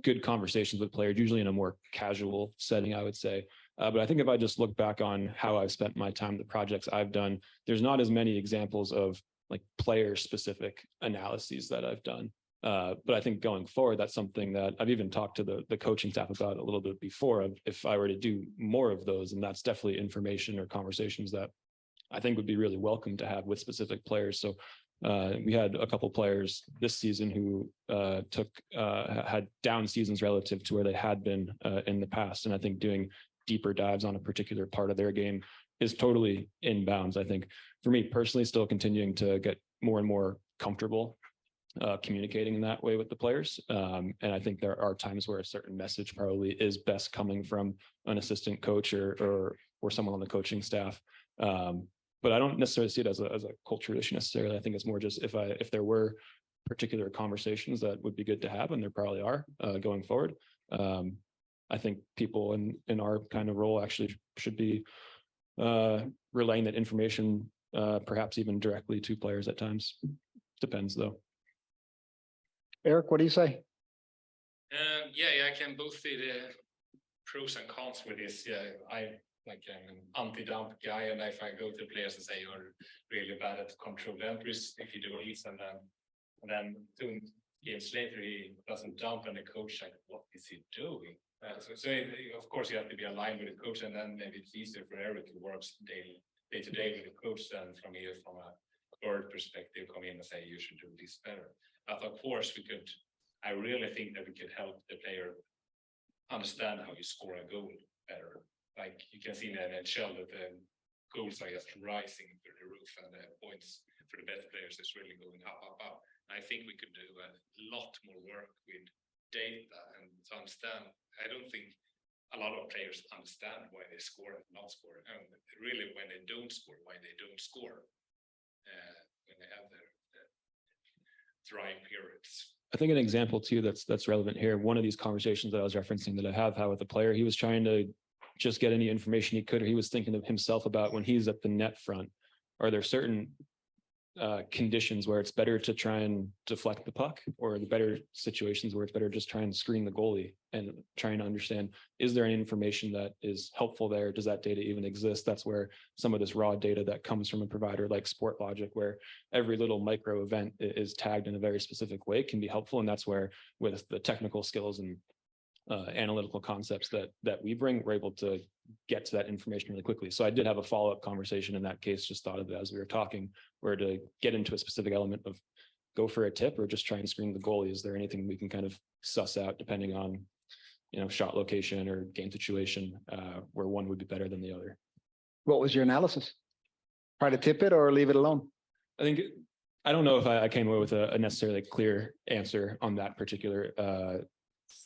good conversations with players, usually in a more casual setting, I would say. But I think if I just look back on how I've spent my time, the projects I've done, there's not as many examples of like player specific analyses that I've done. But I think going forward, that's something that I've even talked to the coaching staff about a little bit before, of if I were to do more of those, and that's definitely information or conversations that I think would be really welcome to have with specific players. So we had a couple players this season who had down seasons relative to where they had been in the past. And I think doing deeper dives on a particular part of their game is totally in bounds. I think for me personally, still continuing to get more and more comfortable communicating in that way with the players. And I think there are times where a certain message probably is best coming from an assistant coach or someone on the coaching staff. But I don't necessarily see it as a culture issue necessarily. I think it's more just if there were particular conversations that would be good to have, and there probably are going forward. I think people in our kind of role actually should be relaying that information, perhaps even directly to players at times. Depends though. Eric, what do you say? Yeah, I can both see the pros and cons with this. Yeah, I'm an anti-dump guy, and if I go to players and say you're really bad at control entries, if you do this, and then And then 2 games later, he doesn't jump, and the coach like, what is he doing? Of course, you have to be aligned with the coach, and then maybe it's easier for Erik to work day to day with the coach than from a third perspective, come in and say you should do this better. But of course, I really think that we could help the player understand how you score a goal better. Like you can see in the NHL that the goals are just rising through the roof, and the points for the best players is really going up. I think we could do a lot more work with data and to understand. I don't think a lot of players understand why they score and not score, and really when they don't score, why they don't score when they have their dry periods. I think an example too that's relevant here. One of these conversations that I was referencing that I have had with a player, he was trying to just get any information he could, or he was thinking of himself about when he's at the net front. Are there certain conditions where it's better to try and deflect the puck, or the better situations where it's better just try and screen the goalie and trying to understand, is there any information that is helpful there? Does that data even exist? That's where some of this raw data that comes from a provider like SportLogic, where every little micro event is tagged in a very specific way, can be helpful. And that's where with the technical skills and analytical concepts that we bring, we're able to get to that information really quickly. So I did have a follow-up conversation in that case, just thought of it as we were talking, where to get into a specific element of go for a tip or just try and screen the goalie. Is there anything we can kind of suss out depending on, shot location or game situation, where one would be better than the other? What was your analysis? Try to tip it or leave it alone? I don't know if I came away with a necessarily clear answer on that particular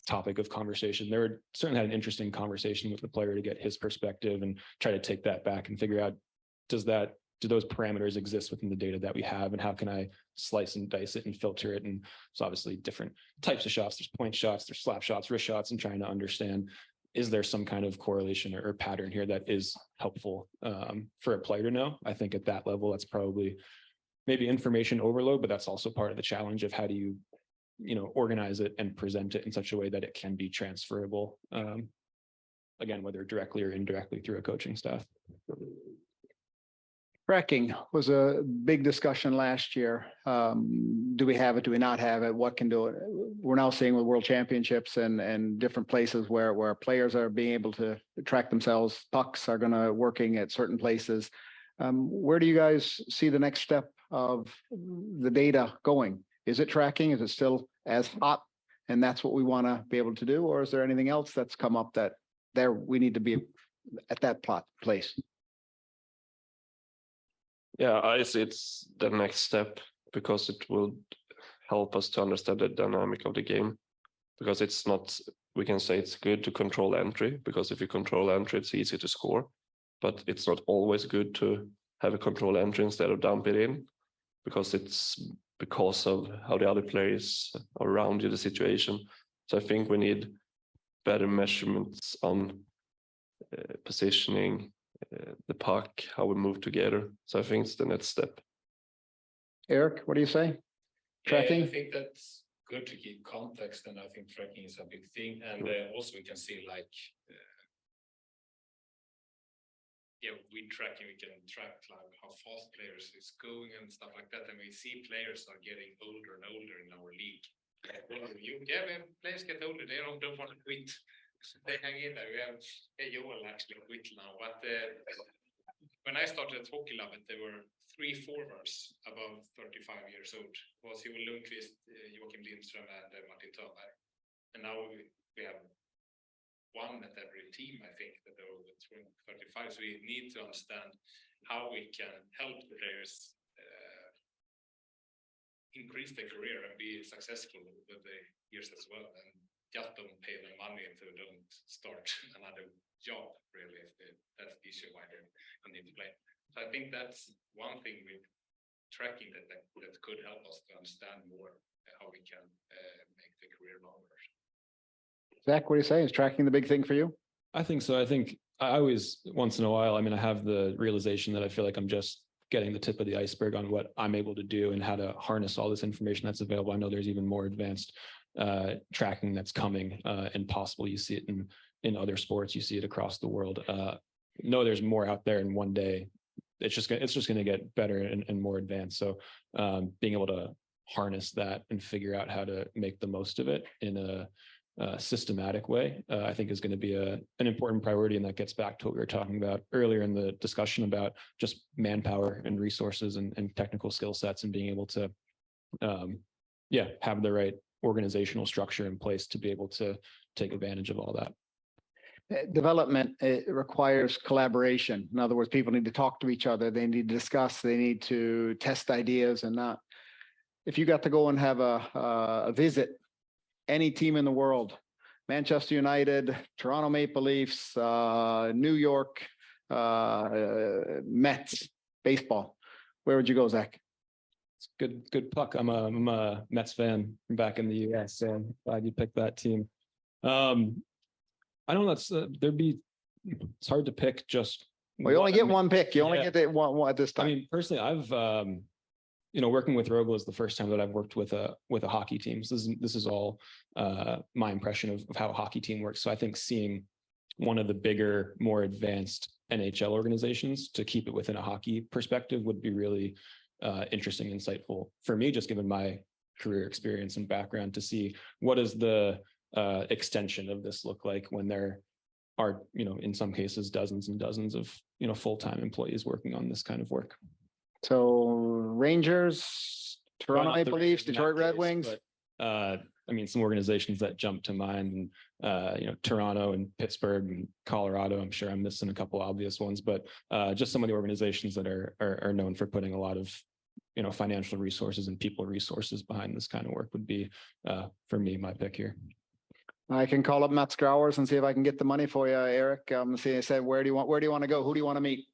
topic of conversation. There certainly had an interesting conversation with the player to get his perspective and try to take that back and figure out, do those parameters exist within the data that we have, and how can I slice and dice it and filter it? And it's obviously different types of shots. There's point shots, there's slap shots, wrist shots, and trying to understand, is there some kind of correlation or pattern here that is helpful for a player to know? I think at that level, that's probably maybe information overload, but that's also part of the challenge of how do you organize it and present it in such a way that it can be transferable, again, whether directly or indirectly through a coaching staff. Tracking was a big discussion last year. Do we have it? Do we not have it? What can do it? We're now seeing with world championships and different places where players are being able to track themselves. Pucks are going to working at certain places. Where do you guys see the next step of the data going? Is it tracking? Is it still as hot? And that's what we want to be able to do? Or is there anything else that's come up that we need to be at that place? Yeah, I see it's the next step, because it will help us to understand the dynamic of the game. Because it's not, we can say it's good to control entry, because if you control entry, it's easy to score. But it's not always good to have a control entry instead of dump it in, because of how the other players are around you, the situation. So I think we need better measurements on positioning, the puck, how we move together. So I think it's the next step. Erik, what do you say? Tracking? I think that's good to keep context, and I think tracking is a big thing. And also we can see with tracking, we can track how fast players is going and stuff like that. And we see players are getting older and older in our league. When players get older, they don't want to quit. So they hang in there. We have Joel actually quit now. But when I started at Hockey Lab, there were 3 forwards above 35 years old. It was Joel Lundqvist, Joakim Lindström, and Martin Törnberg. And now we have one at every team, I think, that are over 35. So we need to understand how we can help the players increase their career and be successful over the years as well. And just don't pay them money until they don't start another job, really, if that's the issue why they need to play. So I think that's one thing with tracking that could help us to understand more how we can make the career longer. Zack, what do you say? Is tracking the big thing for you? I think so. I think I always, once in a while, I have the realization that I feel like I'm just getting the tip of the iceberg on what I'm able to do and how to harness all this information that's available. I know there's even more advanced tracking that's coming and possible. You see it in other sports, you see it across the world. No, there's more out there, and one day it's just going to get better and more advanced. So being able to harness that and figure out how to make the most of it in a systematic way, I think is going to be an important priority. And that gets back to what we were talking about earlier in the discussion about just manpower and resources and technical skill sets, and being able to, have the right organizational structure in place to be able to take advantage of all that. Development, it requires collaboration. In other words, people need to talk to each other. They need to discuss, they need to test ideas, and not, if you got to go and have a visit any team in the world, Manchester United, Toronto Maple Leafs, New York Mets, baseball, where would you go, Zack? It's good puck. I'm a Mets fan from back in the US, so I'm glad you picked that team. I know that's it's hard to pick just. Well, you only get one pick. You only get it one at this time. I mean, personally, I've working with Rögle is the first time that I've worked with a hockey team. So this is all my impression of how a hockey team works. So I think seeing one of the bigger, more advanced NHL organizations to keep it within a hockey perspective would be really interesting, insightful for me, just given my career experience and background, to see what does the extension of this look like when there are, in some cases, dozens and dozens of, full-time employees working on this kind of work. So Rangers, Toronto Maple Leafs, Detroit Red Wings. But, some organizations that jump to mind, and Toronto and Pittsburgh and Colorado. I'm sure I'm missing a couple obvious ones, but just some of the organizations that are known for putting a lot of financial resources and people resources behind this kind of work would be, for me, my pick here. I can call up Matt Scrowers and see if I can get the money for you, Eric. Say, where do you want to go? Who do you want to meet?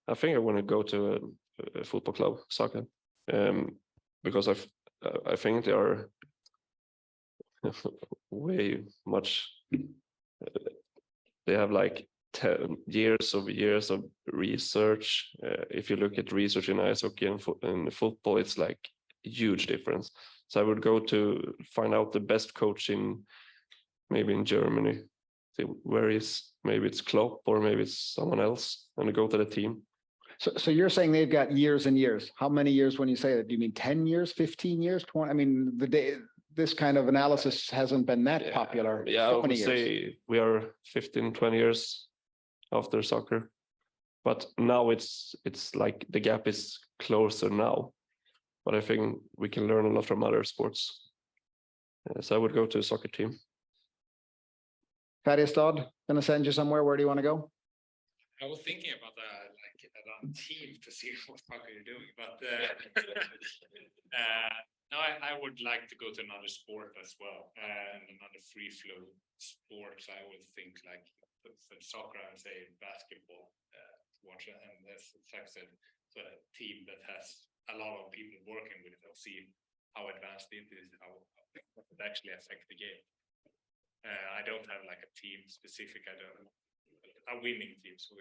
I think I want to go to a football club, soccer, because I think they are way much. They have like 10 years of research. If you look at research in ice hockey and football, it's like a huge difference. So I would go to find out the best coach maybe in Germany. See where maybe it's Klopp or maybe it's someone else, and go to the team. So you're saying they've got years and years. How many years when you say that? Do you mean 10 years, 15 years, 20? I mean, this kind of analysis hasn't been that popular. Yeah, I would say we are 15, 20 years after soccer. But now it's like the gap is closer now. But I think we can learn a lot from other sports. So I would go to a soccer team. Färjestad, going to send you somewhere. Where do you want to go? I was thinking about around team to see what soccer you're doing, but no, I would like to go to another sport as well, and another free flow sports. I would think like for soccer, I would say basketball to watch it, and as Zack said, so a team that has a lot of people working with it. I'll see how advanced it is, how it actually affect the game. I don't have like a team specific. I don't a winning team, so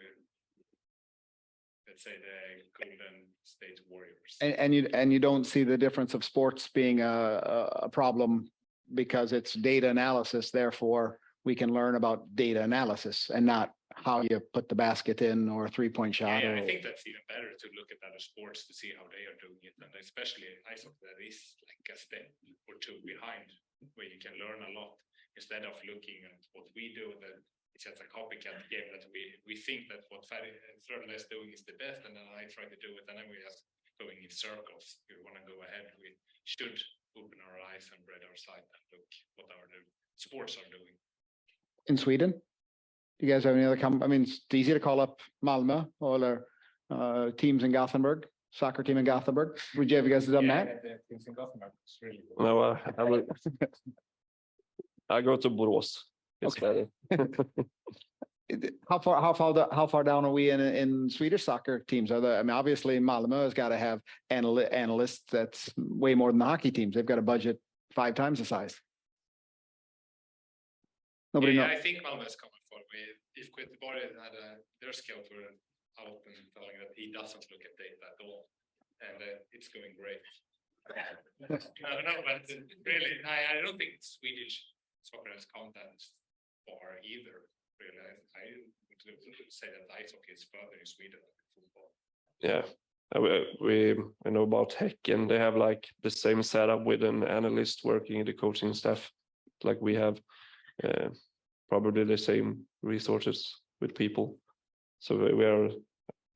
let's say the Golden State Warriors. And you don't see the difference of sports being a problem because it's data analysis. Therefore, we can learn about data analysis and not how you put the basket in or a 3-point shot. Yeah, I think that's even better to look at other sports to see how they are doing it, and especially ice hockey, that is like a step or two behind, where you can learn a lot instead of looking at what we do. That it's just a copycat game that we think that what Frölunda is doing is the best, and then I try to do it, and then we're just going in circles. We want to go ahead. We should open our eyes and spread our sight and look what our sports are doing. In Sweden, do you guys have any other it's easy to call up Malmö or teams in Gothenburg, soccer team in Gothenburg. Would you have guys done that? The teams in Gothenburg is really good. No, I go to Borås. It's better. How far down are we in Swedish soccer teams? Obviously Malmö has got to have analysts. That's way more than the hockey teams. They've got a budget 5 times the size. Nobody knows. I think Malmö is coming forward. If Göteborg had their scout were out and telling that he doesn't look at data at all, and it's going great. No, but really, I don't think Swedish soccer has come that far either. Really, I would say that ice hockey is further in Sweden than football. Yeah, I know about Häcken. They have like the same setup with an analyst working in the coaching staff, like we have. Probably the same resources with people, so we are, I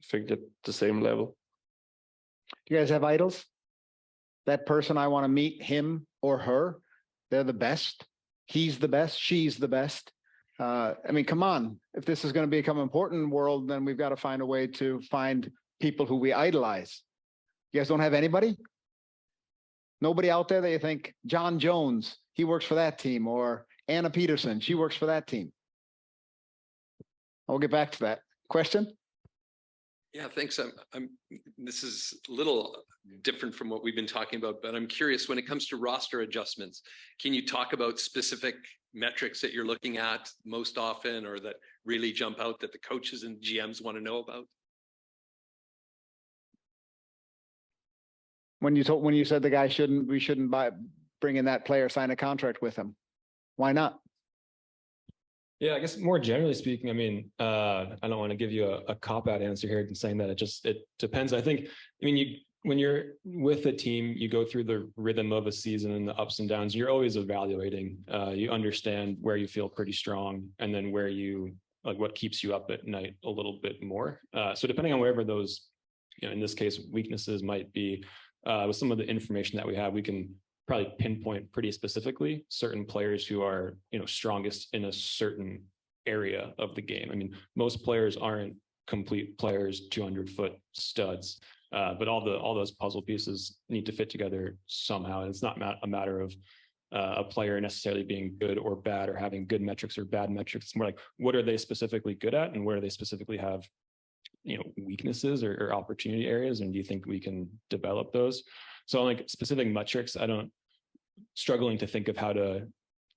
think, at the same level. Do you guys have idols? That person I want to meet, him or her, they're the best. He's the best. She's the best. I mean, come on. If this is going to become an important world, then we've got to find a way to find people who we idolize. You guys don't have anybody? Nobody out there that you think, John Jones, he works for that team, or Anna Peterson, she works for that team. I'll get back to that. Question? Yeah, thanks. This is a little different from what we've been talking about, but I'm curious, when it comes to roster adjustments, can you talk about specific metrics that you're looking at most often, or that really jump out that the coaches and GMs want to know about? When you said the guy we shouldn't bring in that player, sign a contract with him. Why not? Yeah, I guess more generally speaking, I mean, I don't want to give you a cop-out answer here and saying that it depends. I think, I mean, when you're with a team, you go through the rhythm of a season and the ups and downs. You're always evaluating. You understand where you feel pretty strong, and then where you, like, what keeps you up at night a little bit more. So depending on wherever those, in this case, weaknesses might be, with some of the information that we have, we can probably pinpoint pretty specifically certain players who are, strongest in a certain area of the game. I mean, most players aren't complete players, 200-foot studs, but all those puzzle pieces need to fit together somehow. And it's not a matter of a player necessarily being good or bad, or having good metrics or bad metrics. It's more like, what are they specifically good at, and where do they specifically have, weaknesses or opportunity areas, and do you think we can develop those? So like specific metrics, struggling to think of how to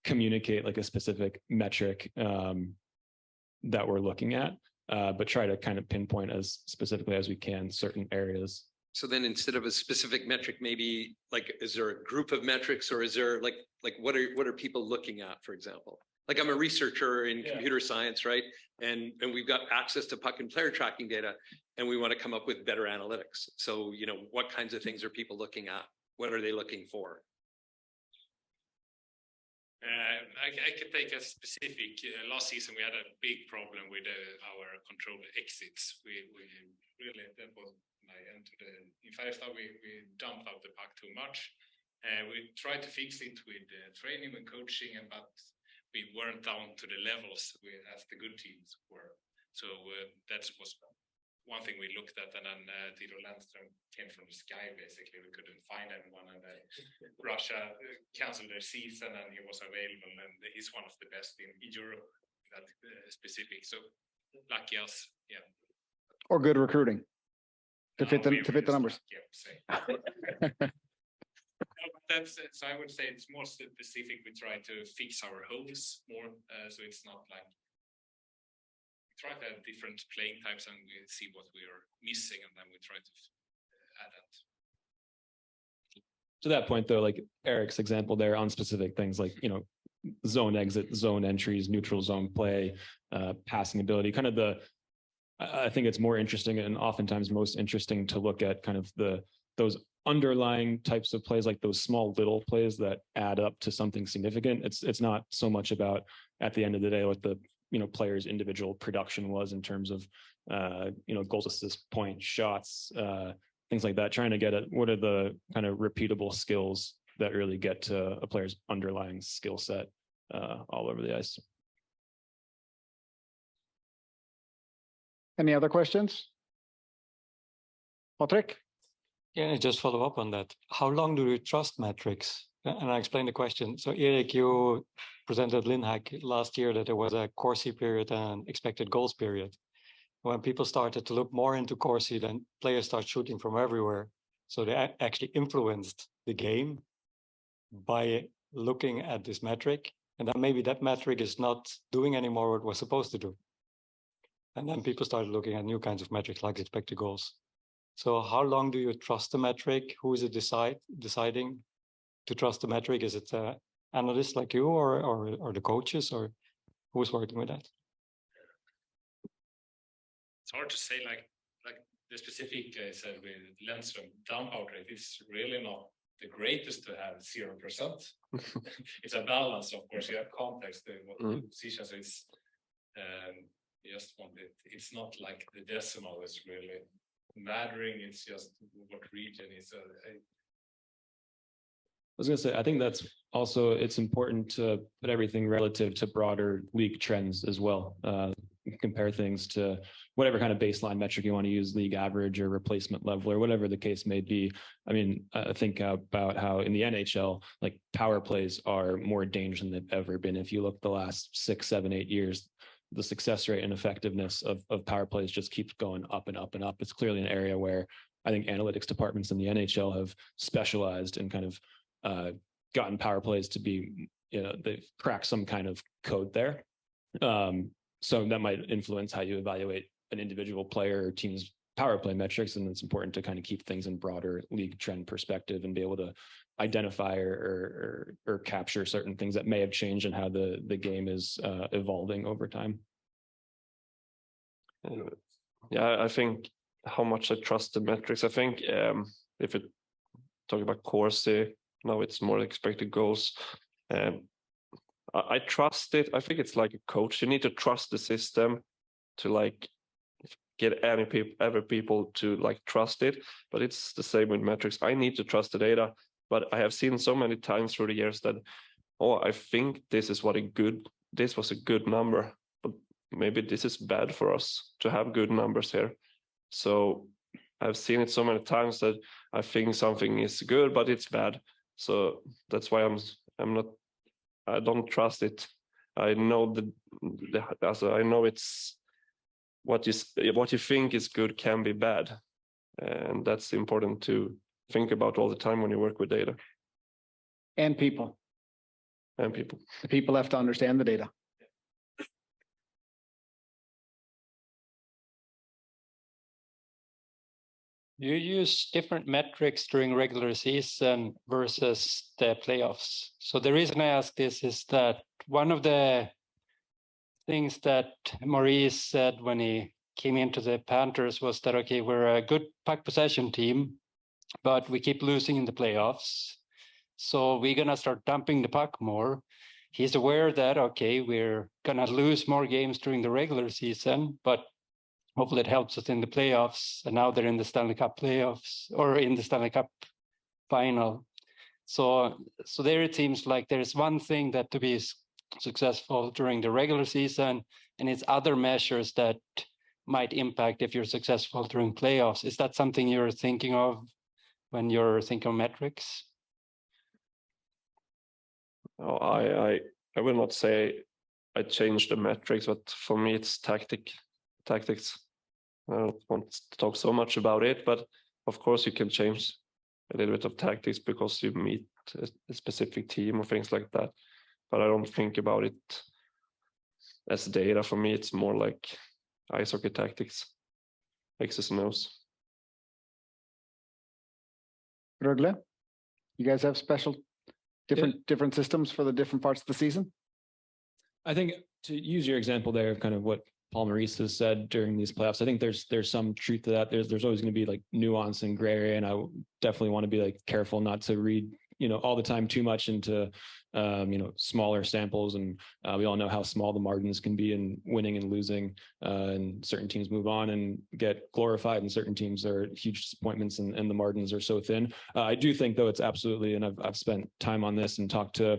communicate like a specific metric that we're looking at, but try to kind of pinpoint as specifically as we can certain areas. So then, instead of a specific metric, maybe like, is there a group of metrics, or is there like what are people looking at, for example? Like, I'm a researcher in computer science, right? And we've got access to puck and player tracking data, and we want to come up with better analytics. So, what kinds of things are people looking at? What are they looking for? I could take a specific. Last season, we had a big problem with our controlled exits. We really, that was my end to in Färjestad, we dumped out the puck too much. We tried to fix it with training and coaching, but we weren't down to the levels as the good teams were. So that was one thing we looked at, and then Tito Lennström came from the sky, basically. We couldn't find anyone, and Russia canceled their season, and he was available, and he's one of the best in Europe, that specific. So lucky us, yeah. Or good recruiting to fit the numbers. So I would say it's more specific. We try to fix our holes more, so it's not like we try to have different playing types, and we see what we are missing, and then we try to add that. To that point, though, like Erik's example there on specific things like, zone exit, zone entries, neutral zone play, passing ability, kind of I think it's more interesting, and oftentimes most interesting, to look at kind of those underlying types of plays, like those small little plays that add up to something significant. It's not so much about, at the end of the day, what the player's individual production was in terms of goals, assists, points, shots, things like that. Trying to get at what are the kind of repeatable skills that really get to a player's underlying skill set all over the ice. Any other questions? Patrick? Yeah, just follow up on that. How long do you trust metrics? And I explained the question. So Erik, you presented LINHAC last year that there was a Corsi period and expected goals period. When people started to look more into Corsi, then players start shooting from everywhere. So they actually influenced the game by looking at this metric. And then maybe that metric is not doing anymore what it was supposed to do. And then people started looking at new kinds of metrics like expected goals. So how long do you trust the metric? Who is it deciding to trust the metric? Is it analysts like you, or the coaches, or who's working with that? It's hard to say. Like the specific I said with Lundström down power rate, it's really not the greatest to have 0%. It's a balance, of course. You have context what the positions is. Just want it. It's not like the decimal is really mattering. It's just what region is. I was going to say, I think that's also, it's important to put everything relative to broader league trends as well. Compare things to whatever kind of baseline metric you want to use, league average or replacement level or whatever the case may be. I mean, think about how in the NHL, like power plays are more dangerous than they've ever been. If you look the last 6, 7, 8 years, the success rate and effectiveness of power plays just keeps going up and up and up. It's clearly an area where I think analytics departments in the NHL have specialized in kind of gotten power plays to be, they've cracked some kind of code there. So that might influence how you evaluate an individual player or team's power play metrics. And it's important to kind of keep things in broader league trend perspective and be able to identify or capture certain things that may have changed in how the game is evolving over time. Yeah, I think how much I trust the metrics. I think if it talk about Corsi, now it's more expected goals. I trust it. I think it's like a coach. You need to trust the system to like get every people to like trust it. But it's the same with metrics. I need to trust the data. But I have seen so many times through the years that, I think this was a good number, but maybe this is bad for us to have good numbers here. So I've seen it so many times that I think something is good, but it's bad. So that's why I don't trust it. I know I know it's what you think is good can be bad. And that's important to think about all the time when you work with data. And people. The people have to understand the data. You use different metrics during regular season versus the playoffs. So the reason I ask this is that one of the things that Maurice said when he came into the Panthers was that, okay, we're a good puck possession team, but we keep losing in the playoffs. So we're going to start dumping the puck more. He's aware that, okay, we're going to lose more games during the regular season, but hopefully it helps us in the playoffs. And now they're in the Stanley Cup playoffs or in the Stanley Cup final. So there it seems like there's one thing that to be successful during the regular season, and it's other measures that might impact if you're successful during playoffs. Is that something you're thinking of when you're thinking of metrics? Oh, I will not say I changed the metrics, but for me it's tactics. I don't want to talk so much about it, but of course you can change a little bit of tactics because you meet a specific team or things like that. But I don't think about it as data. For me, it's more like ice hockey tactics, X's and O's. Rögle, you guys have special different systems for the different parts of the season? I think to use your example there of kind of what Paul Maurice has said during these playoffs, I think there's some truth to that. There's always going to be like nuance and gray area, and I definitely want to be like careful not to read, all the time too much into, smaller samples. And we all know how small the margins can be in winning and losing. And certain teams move on and get glorified, and certain teams are huge disappointments, and the margins are so thin. I do think though it's absolutely, and I've spent time on this and talked to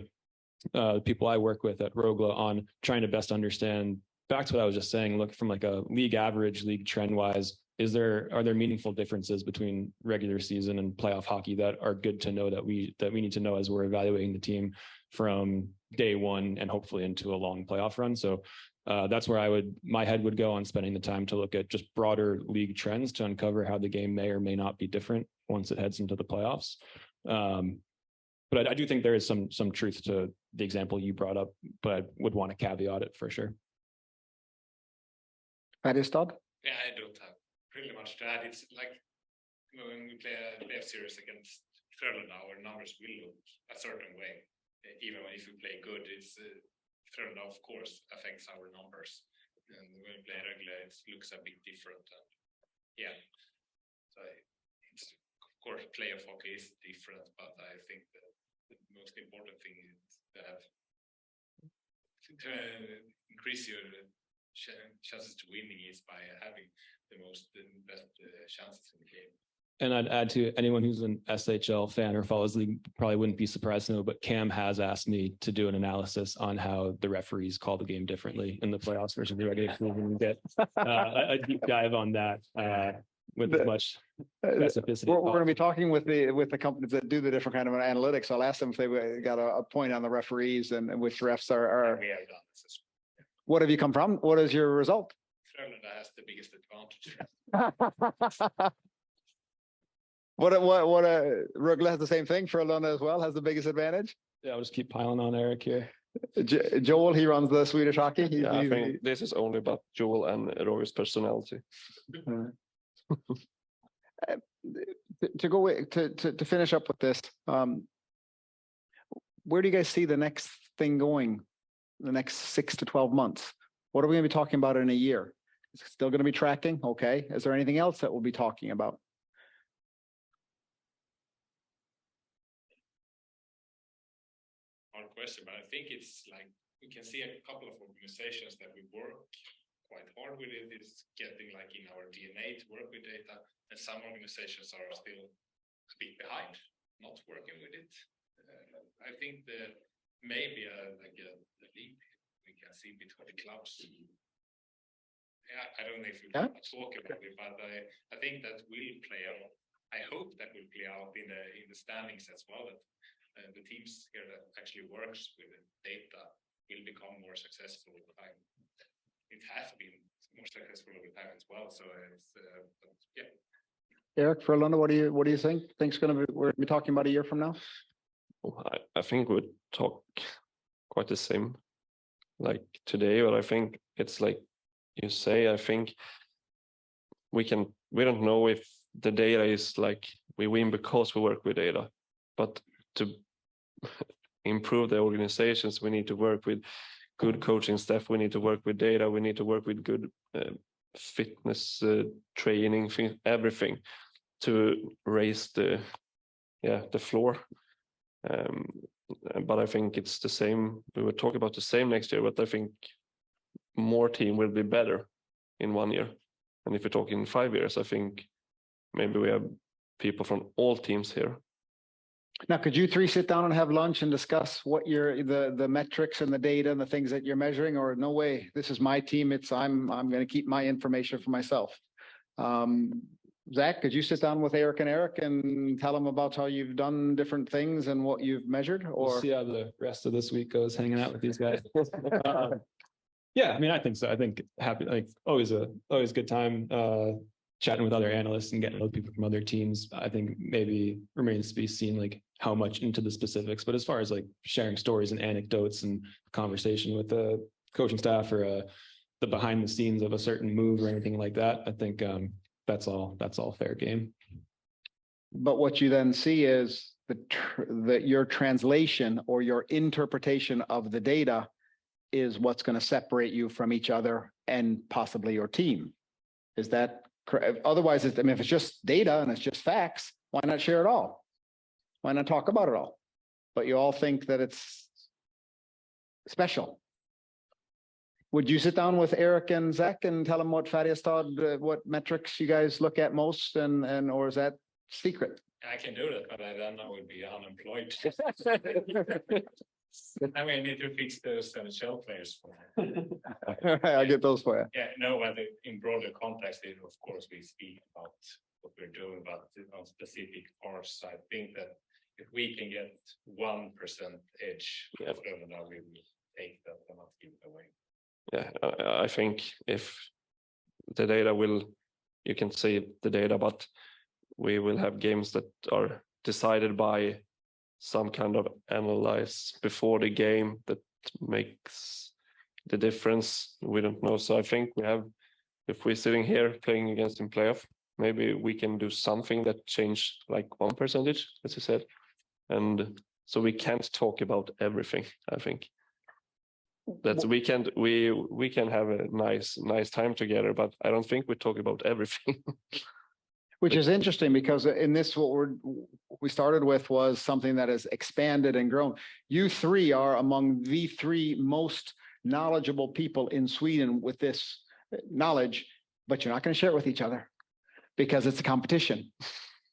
people I work with at Rögle on trying to best understand. Back to what I was just saying, look from like a league average, league trend wise, are there meaningful differences between regular season and playoff hockey that are good to know that we need to know as we're evaluating the team from day one and hopefully into a long playoff run. So that's where my head would go on spending the time to look at just broader league trends to uncover how the game may or may not be different once it heads into the playoffs. But I do think there is some truth to the example you brought up, but I would want to caveat it for sure. Färjestad? Yeah, I don't have really much to add. It's like when we play a playoff series against Frölunda, our numbers will look a certain way. Even if we play good, it's Frölunda, of course, affects our numbers. And when we play Rögle, it looks a bit different. And yeah, it's, of course, playoff hockey is different, but I think the most important thing is to increase your chances to winning is by having the best chances in the game. And I'd add to anyone who's an SHL fan or follows the league probably wouldn't be surprised to know, but Cam has asked me to do an analysis on how the referees call the game differently in the playoffs versus the regular season and get a deep dive on that with as much specificity. We're going to be talking with the companies that do the different kind of analytics. I'll ask them if they've got a point on the referees and which refs are. We have done this. What have you come from? What is your result? Frölunda has the biggest advantage. Rögle has the same thing. Frölunda as well has the biggest advantage. Yeah, I'll just keep piling on Erik here. Joel, he runs the Swedish hockey. Yeah, I think this is only about Joel and Roger's personality. To finish up with this, where do you guys see the next thing going? The next 6 to 12 months? What are we going to be talking about in a year? It's still going to be tracking. Okay. Is there anything else that we'll be talking about? Hard question, but I think it's like we can see a couple of organizations that we work quite hard with it. It's getting like in our DNA to work with data, and some organizations are still a bit behind, not working with it. I think that maybe a leap we can see between the clubs. Yeah, I don't know if we can talk about it, but I think that will play out. I hope that will play out in the standings as well. That the teams here that actually works with the data will become more successful over time. It has been more successful over time as well. So it's yeah. Erik, Frölunda, what do you think? Think's we're gonna be talking about a year from now? I think we'd talk quite the same like today, but I think it's like you say, I think we don't know if the data is like we win because we work with data, but to improve the organizations, we need to work with good coaching staff, we need to work with data, we need to work with good fitness training, everything to raise the floor. But I think it's the same. We will talk about the same next year, but I think more team will be better in 1 year. And if we're talking 5 years, I think maybe we have people from all teams here. Now, could you three sit down and have lunch and discuss what the metrics and the data and the things that you're measuring? Or no way, this is my team. I'm going to keep my information for myself. Zack, could you sit down with Erik and tell them about how you've done different things and what you've measured? Or we'll see how the rest of this week goes hanging out with these guys. Yeah, I mean, I think so. I think always a good time chatting with other analysts and getting to know people from other teams. I think maybe remains to be seen like how much into the specifics, but as far as like sharing stories and anecdotes and conversation with the coaching staff or the behind the scenes of a certain move or anything like that, I think that's all fair game. But what you then see is that your translation or your interpretation of the data is what's going to separate you from each other and possibly your team. Is that correct? Otherwise, if it's just data and it's just facts, why not share it all? Why not talk about it all? But you all think that it's special. Would you sit down with Erik and Zack and tell them what Färjestad, what metrics you guys look at most, or is that secret? I can do that, but I don't know, I would be unemployed. I mean, I need to fix those NHL players for I'll get those for you. Yeah, no, but in broader context, of course, we speak about what we're doing, but on specific parts, I think that if we can get 1% edge, we will take that and not give it away. Yeah, I think if the data you can see the data, but we will have games that are decided by some kind of analyze before the game that makes the difference. We don't know. So I think if we're sitting here playing against in playoff, maybe we can do something that change like 1%, as you said. And so we can't talk about everything, I think. That's we can have a nice time together, but I don't think we talk about everything. Which is interesting because in this, we started with was something that has expanded and grown. You three are among the three most knowledgeable people in Sweden with this knowledge, but you're not going to share it with each other because it's a competition,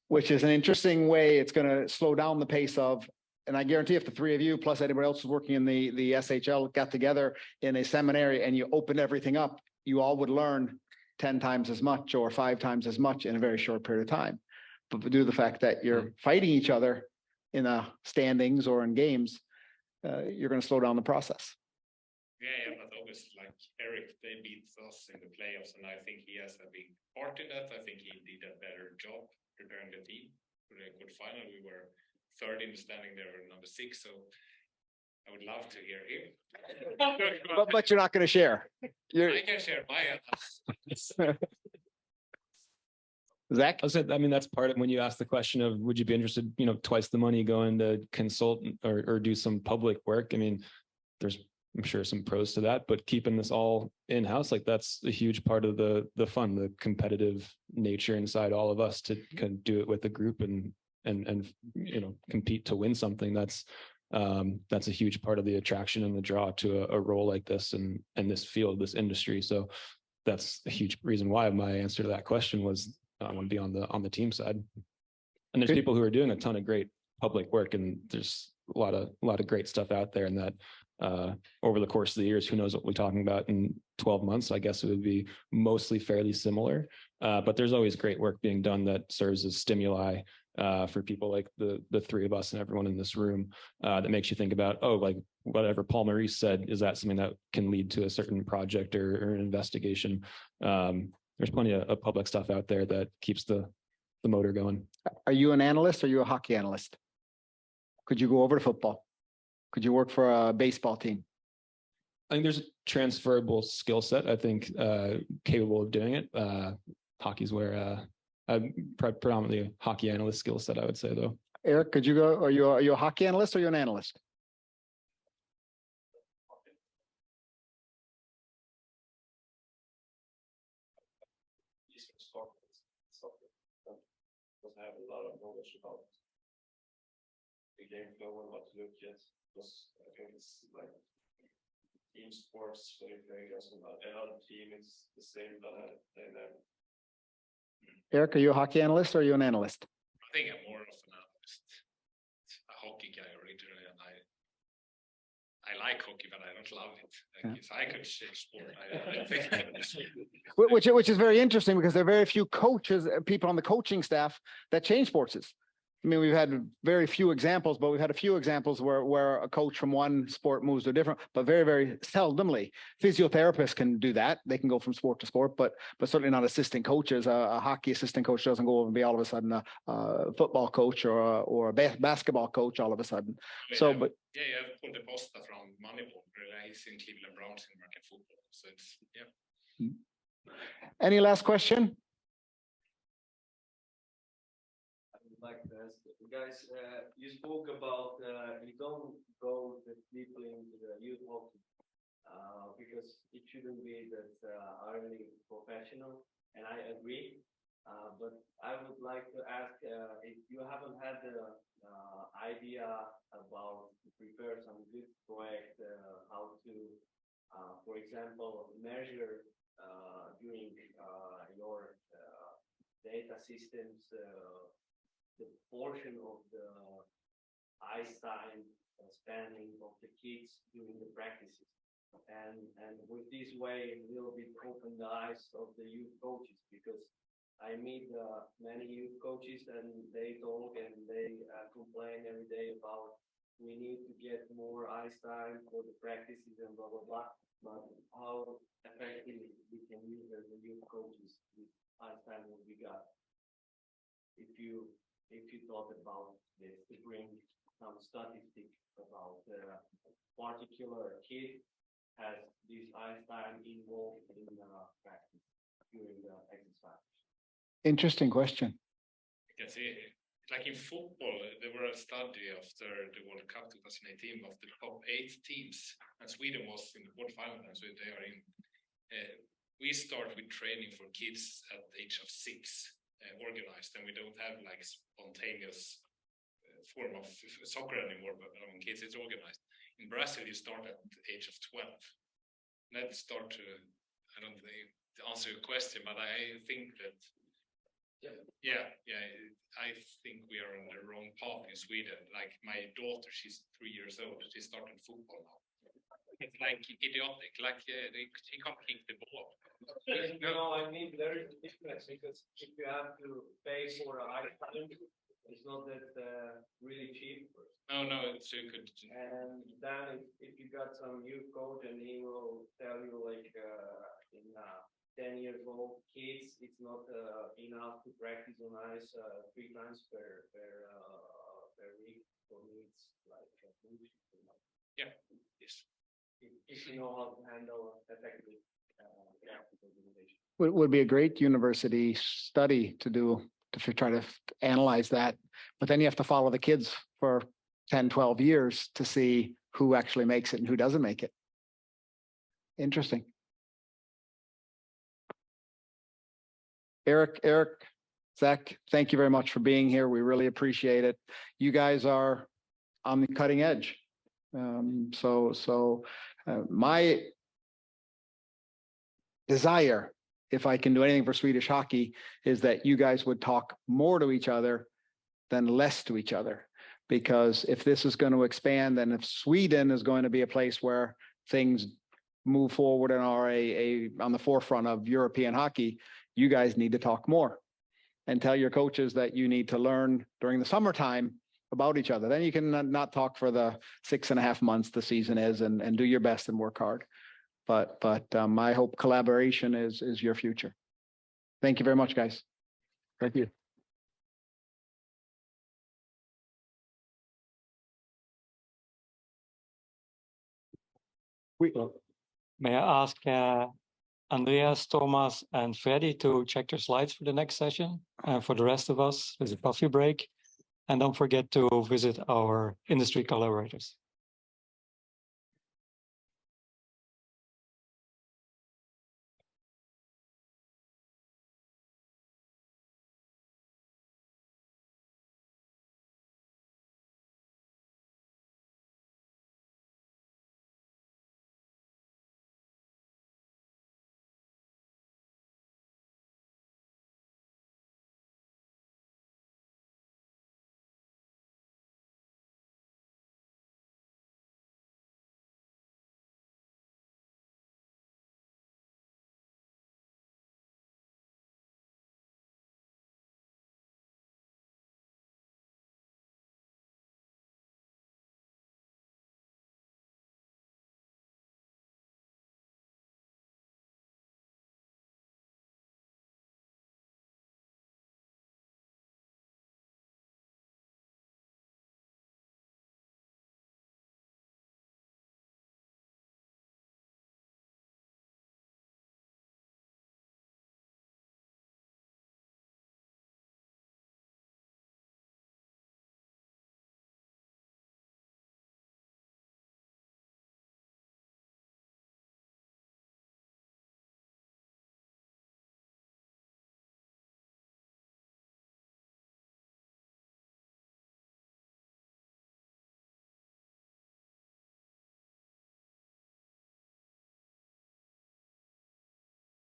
which is an interesting way. It's going to slow down the pace of, and I guarantee if the three of you plus anybody else is working in the SHL got together in a seminary and you opened everything up, you all would learn 10 times as much or 5 times as much in a very short period of time. But due to the fact that you're fighting each other in standings or in games, you're going to slow down the process. Yeah, but obviously, like Erik, they beat us in the playoffs, and I think he has a big part in that. I think he did a better job preparing the team for the good final. We were third in the standing, they were number 6, so I would love to hear him. But you're not going to share. I can share my Zach? I mean, that's part of when you ask the question of, would you be interested, twice the money going to consult or do some public work? I mean, there's, I'm sure, some pros to that, but keeping this all in-house, like that's a huge part of the fun, the competitive nature inside all of us to kind of do it with a group and compete to win something. That's a huge part of the attraction and the draw to a role like this and this field, this industry. So that's a huge reason why my answer to that question was I want to be on the team side. And there's people who are doing a ton of great public work, and there's a lot of great stuff out there. And that over the course of the years, who knows what we're talking about in 12 months? I guess it would be mostly fairly similar. But there's always great work being done that serves as stimuli for people like the three of us and everyone in this room that makes you think about, like whatever Paul Maurice said, is that something that can lead to a certain project or an investigation? There's plenty of public stuff out there that keeps the motor going. Are you an analyst or are you a hockey analyst? Could you go over to football? Could you work for a baseball team? I think there's a transferable skill set. I think capable of doing it. Hockey's where predominantly a hockey analyst skill set, I would say, though. Erik, could you go? Are you a hockey analyst or are you an analyst? I have a lot of knowledge about the game flow and what to look at. Because I think it's like team sports, so if another team is the same, but Erik, are you a hockey analyst or are you an analyst? I think I'm more of an analyst. A hockey guy originally, and I like hockey, but I don't love it. If I could change sport, I think which is very interesting because there are very few coaches, people on the coaching staff that change sports. I mean, we've had very few examples, but we've had a few examples where a coach from one sport moves to a different, but very, very seldomly. Physiotherapists can do that. They can go from sport to sport, but certainly not assistant coaches. A hockey assistant coach doesn't go over and be all of a sudden a football coach or a basketball coach all of a sudden. So, but yeah, you have Paul DePosta from Moneyball. He's in Cleveland Browns in American football. So it's, yeah. Any last question? Like this, guys, you spoke about you don't go deeply into the youth hockey because it shouldn't be that only professional, and I agree. But I would like to ask if you haven't had the idea about to prepare some good project, how to, for example, measure during your data systems. The portion of the ice time spending of the kids during the practices, and with this way a little bit open the eyes of the youth coaches, because I meet many youth coaches and they talk and they complain every day about we need to get more ice time for the practices and blah blah blah. But how effectively we can use as the youth coaches with ice time that we got? If you thought about this, to bring some statistics about a particular kid has this ice time involved in practice during the exercise. Interesting question. You can see, like in football, there were a study after the World Cup 2018 of the top 8 teams, and Sweden was in the quarterfinal, so they are in. We start with training for kids at the age of 6. organized, and we don't have like spontaneous form of soccer anymore. But among kids, it's organized. In Brazil, you start at the age of 12. Let's start to, I don't think to answer your question, but I think that I think we are on the wrong path in Sweden. Like my daughter, she's 3 years old. She started football now. It's like idiotic. Like she can't kick the ball. No, I mean there is a difference because if you have to pay for a high talent, it's not that really cheap. No, it's too good. And then if you got some new coach and he will tell you like in 10 years old kids, it's not enough to practice on ice 3 times per week. For me, it's like bullshit. Yeah. Yes. If you know how to handle effectively. Would be a great university study to do to try to analyze that. But then you have to follow the kids for 10, 12 years to see who actually makes it and who doesn't make it. Interesting. Erik, Zack, thank you very much for being here. We really appreciate it. You guys are on the cutting edge. My desire, if I can do anything for Swedish hockey, is that you guys would talk more to each other than less to each other. Because if this is going to expand, and if Sweden is going to be a place where things move forward and are on the forefront of European hockey, you guys need to talk more and tell your coaches that you need to learn during the summertime about each other. Then you can not talk for the 6.5 months the season is and do your best and work hard. But I hope collaboration is your future. Thank you very much, guys. Thank you. May I ask Andreas, Thomas, and Freddie to check their slides for the next session? For the rest of us, there's a coffee break. And don't forget to visit our industry collaborators.